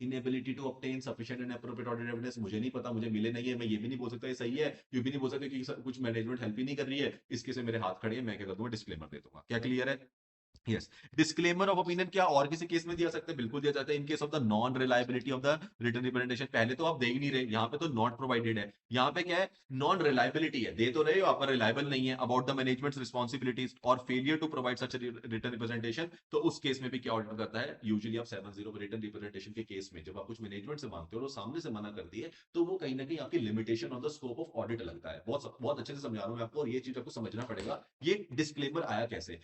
inability to obtain sufficient and appropriate audit evidence, मुझे नहीं पता, मुझे मिले नहीं है। मैं ये भी नहीं बोल सकता ये सही है, ये भी नहीं बोल सकता कि कुछ मैनेजमेंट हेल्प ही नहीं कर रही है। इसके से मेरे हाथ खड़े हैं, मैं क्या कर दूंगा, डिस्क्लेमर दे दूंगा। क्या क्लियर है? यस। डिस्क्लेमर ऑफ ओपिनियन क्या और किसी केस में दिया सकते हैं? बिल्कुल दिया जाता है। In case of the non reliability of the written representation. पहले तो आप दे ही नहीं रहे, यहाँ पे तो नॉट प्रोवाइडेड है। यहाँ पे क्या है, नॉन रिलायबिलिटी है। दे तो रहे हो आप पर रिलायबल नहीं है। अबाउट द मैनेजमेंट रिस्पॉन्सिबिलिटीज और failure to provide such written representation. तो उस केस में भी क्या ऑर्डर करता है, यूजुअली आप 70 रिटन रिप्रेजेंटेशन के केस में जब आप कुछ मैनेजमेंट से मांगते हो और वो सामने से मना करती है, तो वो कहीं ना कहीं आपकी limitation of the scope of audit लगता है। बहुत बहुत अच्छे से समझा रहा हूं मैं आपको, और ये चीज आपको समझना पड़ेगा। ये डिस्क्लेमर आया कैसे?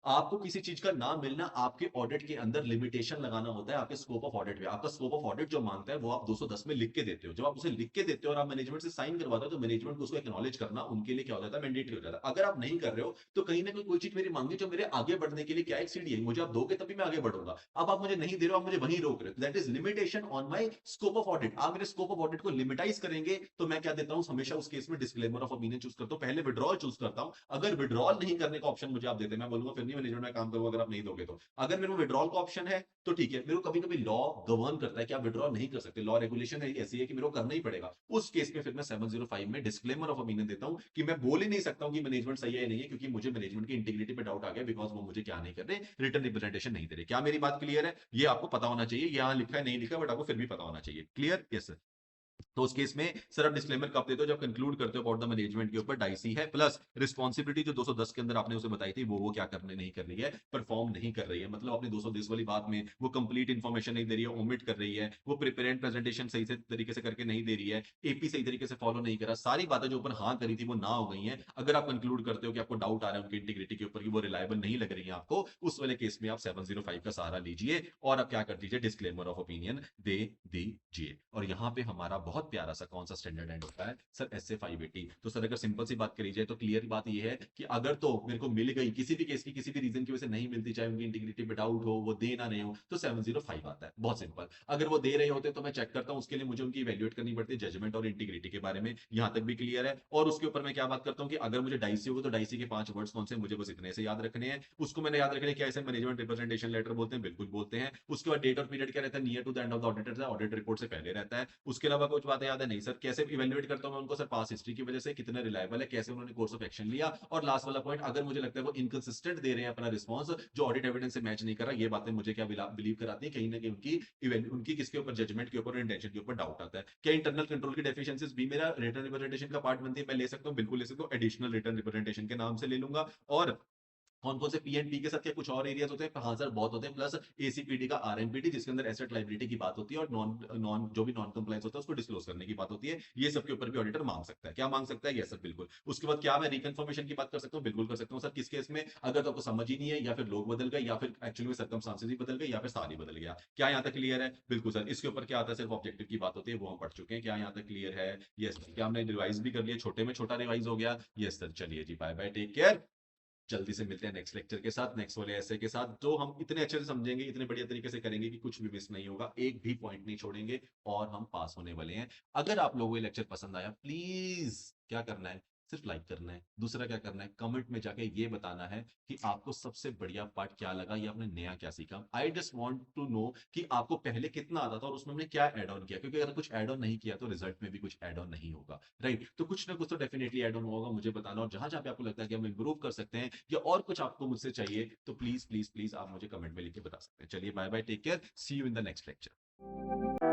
आपको किसी चीज का नाम मिलना, आपके ऑडिट के अंदर लिमिटेशन लगाना होता है आपके स्कोप ऑफ ऑडिट में। आपका स्कोप ऑफ ऑडिट जो मांगता है वो आप 210 में लिख के देते हो। जब आप उसे लिख के देते हो और आप मैनेजमेंट से साइन करवाते हो तो मैनेजमेंट को उसको एक्नॉलेज करना उनके लिए क्या हो जाता है, मैंडेटरी हो जाता है। अगर आप नहीं कर रहे हो तो कहीं ना कहीं कोई चीज मेरी मांगी जो मेरे आगे बढ़ने के लिए क्या एक सीढ़ी है, मुझे आप दोगे तभी मैं आगे बढ़ूंगा। अब आप मुझे नहीं दे रहे हो, आप मुझे वहीं रोक रहे हो, that is limitation on my scope of audit. आप मेरे स्कोप ऑफ ऑडिट को लिमिटाइज करेंगे तो मैं क्या देता हूं, हमेशा उस केस में डिस्क्लेमर ऑफ ओपिनियन चूज करता हूं, पहले विड्रॉल चूज करता हूं। अगर विड्रॉल नहीं करने का ऑप्शन मुझे आप देते हैं, मैं बोलूंगा फिर नहीं मैनेजमेंट में काम करूंगा अगर आप नहीं दोगे तो। अगर मेरे को विड्रॉल का ऑप्शन है तो ठीक है। मेरे को कभी कभी लॉ गवर्न करता है कि आप विड्रॉ नहीं कर सकते, लॉ रेगुलेशन है ऐसी है कि मेरे को करना ही पड़ेगा। उस केस में फिर मैं 705 में डिस्क्लेमर ऑफ ओपिनियन देता हूं कि मैं बोल ही नहीं सकता हूं कि मैनेजमेंट सही है या नहीं है, क्योंकि मुझे मैनेजमेंट की इंटीग्रिटी पे डाउट आ गया, बिकॉज वो मुझे क्या नहीं कर रहे, रिटर्न रिप्रेजेंटेशन नहीं दे रहे। क्या मेरी बात क्लियर है? ये आपको पता होना चाहिए। यहाँ लिखा है नहीं लिखा, बट आपको फिर भी पता होना चाहिए। क्लियर? Yes sir. तो उस केस में सर आप डिस्क्लेमर कब देते हो, जब कंक्लूड करते हो अबाउट द मैनेजमेंट के ऊपर डाइसी है, प्लस रिस्पॉन्सिबिलिटी जो 210 के अंदर आपने उसे बताई थी वो क्या करने नहीं कर रही है, परफॉर्म नहीं कर रही है। मतलब अपने 210 वाली बात में वो कंप्लीट इन्फॉर्मेशन नहीं दे रही है, ओमिट कर रही है, वो प्रिपेरेंट प्रेजेंटेशन सही से तरीके से करके नहीं दे रही है, एपी सही तरीके से फॉलो नहीं करा, सारी बातें जो ऊपर हाँ करी थी वो ना हो गई हैं। अगर आप कंक्लूड करते हो कि आपको डाउट आ रहा है उनकी इंटीग्रिटी के ऊपर कि वो रिलायबल नहीं लग रही है आपको, उस वाले केस में आप 705 का सहारा लीजिए और आप क्या कर दीजिए, डिस्क्लेमर ऑफ ओपिनियन दे दीजिए। और यहाँ पे हमारा बहुत प्यारा सा कौन सा स्टैंडर्ड एंड होता है सर, एस ए 580। तो सर अगर सिंपल सी बात करी जाए तो क्लियर बात ये है कि अगर तो मेरे को मिल गई किसी भी केस की किसी भी रीजन की वजह से नहीं मिलती, चाहे उनकी इंटीग्रिटी पे डाउट हो, वो दे ना रहे हो, तो 705 आता है। बहुत सिंपल। अगर वो दे रहे होते तो मैं चेक करता हूँ, उसके लिए मुझे उनकी इवेल्युएट करनी पड़ती है जजमेंट और इंटीग्रिटी के बारे में। यहाँ तक भी क्लियर है। और उसके ऊपर मैं क्या बात करता हूँ कि अगर मुझे डाइसी होगा तो डाइसी के 5 वर्ड्स कौन से, मुझे बस इतने से याद रखने हैं। उसको मैंने याद रखने क्या इसे मैनेजमेंट रिप्रेजेंटेशन लेटर बोलते हैं, बिल्कुल बोलते हैं। उसके बाद डेट और पीरियड क्या रहता है, near to the end of the auditor, audit report से पहले रहता है। उसके अलावा कुछ बातें याद है नहीं सर? कैसे इवेल्युएट करता हूं मैं उनको सर, पास हिस्ट्री की वजह से कितना रिलायबल है, कैसे उन्होंने कोर्स ऑफ एक्शन लिया। और लास्ट वाला पॉइंट, अगर मुझे लगता है वो इनकंसिस्टेंट दे रहे हैं अपना रिस्पॉन्स, जो ऑडिट एविडेंस से मैच नहीं कर रहा, ये बातें मुझे क्या बिलीव कराती है कहीं ना कहीं उनकी उनकी किसके ऊपर, जजमेंट के ऊपर, इंटेंशन के ऊपर डाउट आता है। क्या इंटरनल कंट्रोल की डेफिशिएंसीज भी मेरा रिटर्न रिप्रेजेंटेशन का पार्ट बनती है? मैं ले सकता हूँ, बिल्कुल ले सकता हूँ, एडिशनल रिटर्न रिप्रेजेंटेशन के नाम से ले लूंगा। और कौन कौन से पीएनपी के साथ क्या कुछ और एरियाज होते हैं? हाँ सर बहुत होते हैं। प्लस एसीपीडी का आरएमपीडी जिसके अंदर एसेट लाइबिलिटी की बात होती है और नॉन नॉन जो भी नॉन कंप्लायंस होता है उसको डिस्क्लोज करने की बात होती है। ये सब के ऊपर भी ऑडिटर मांग सकता है। क्या मांग सकता है? यस सर बिल्कुल। उसके बाद क्या मैं रिकन्फर्मेशन की बात कर सकता हूँ? बिल्कुल कर सकता हूँ सर। किस केस में? अगर तो आपको समझ ही नहीं है, या फिर लोग बदल गए, या फिर एक्चुअली में सर्कमस्टांसेस ही बदल गए, या फिर साल ही बदल गया। क्या यहाँ तक क्लियर है? बिल्कुल सर। इसके ऊपर क्या आता है, सिर्फ ऑब्जेक्टिव की बात होती है, वो हम पढ़ चुके हैं। क्या यहाँ तक क्लियर है? यस। क्या हमने रिवाइज भी कर लिया? छोटे में छोटा रिवाइज हो गया। Yes sir. चलिए जी, बाय बाय, टेक केयर। जल्दी से मिलते हैं नेक्स्ट लेक्चर के साथ, नेक्स्ट वाले ऐसे के साथ, जो हम इतने अच्छे से समझेंगे, इतने बढ़िया तरीके से करेंगे कि कुछ भी मिस नहीं होगा, एक भी पॉइंट नहीं छोड़ेंगे और हम पास होने वाले हैं। अगर आप लोगों को ये लेक्चर पसंद आया, प्लीज क्या करना है, सिर्फ लाइक करना है। दूसरा क्या करना है, कमेंट में जाके ये बताना है कि आपको सबसे बढ़िया पार्ट क्या लगा या आपने नया क्या सीखा। I just want to know कि आपको पहले कितना आता था और उसमें हमने क्या ऐड ऑन किया, क्योंकि अगर कुछ ऐड ऑन नहीं किया तो रिजल्ट में भी कुछ ऐड ऑन नहीं होगा, राइट। तो कुछ ना कुछ तो डेफिनेटली ऐड ऑन होगा, मुझे बताना। और जहां जहां पे आपको लगता है कि हम इंप्रूव कर सकते हैं या और कुछ आपको मुझसे चाहिए, तो प्लीज प्लीज प्लीज आप मुझे कमेंट में लिख के बता सकते हैं। चलिए bye bye, take care, see you in the next lecture.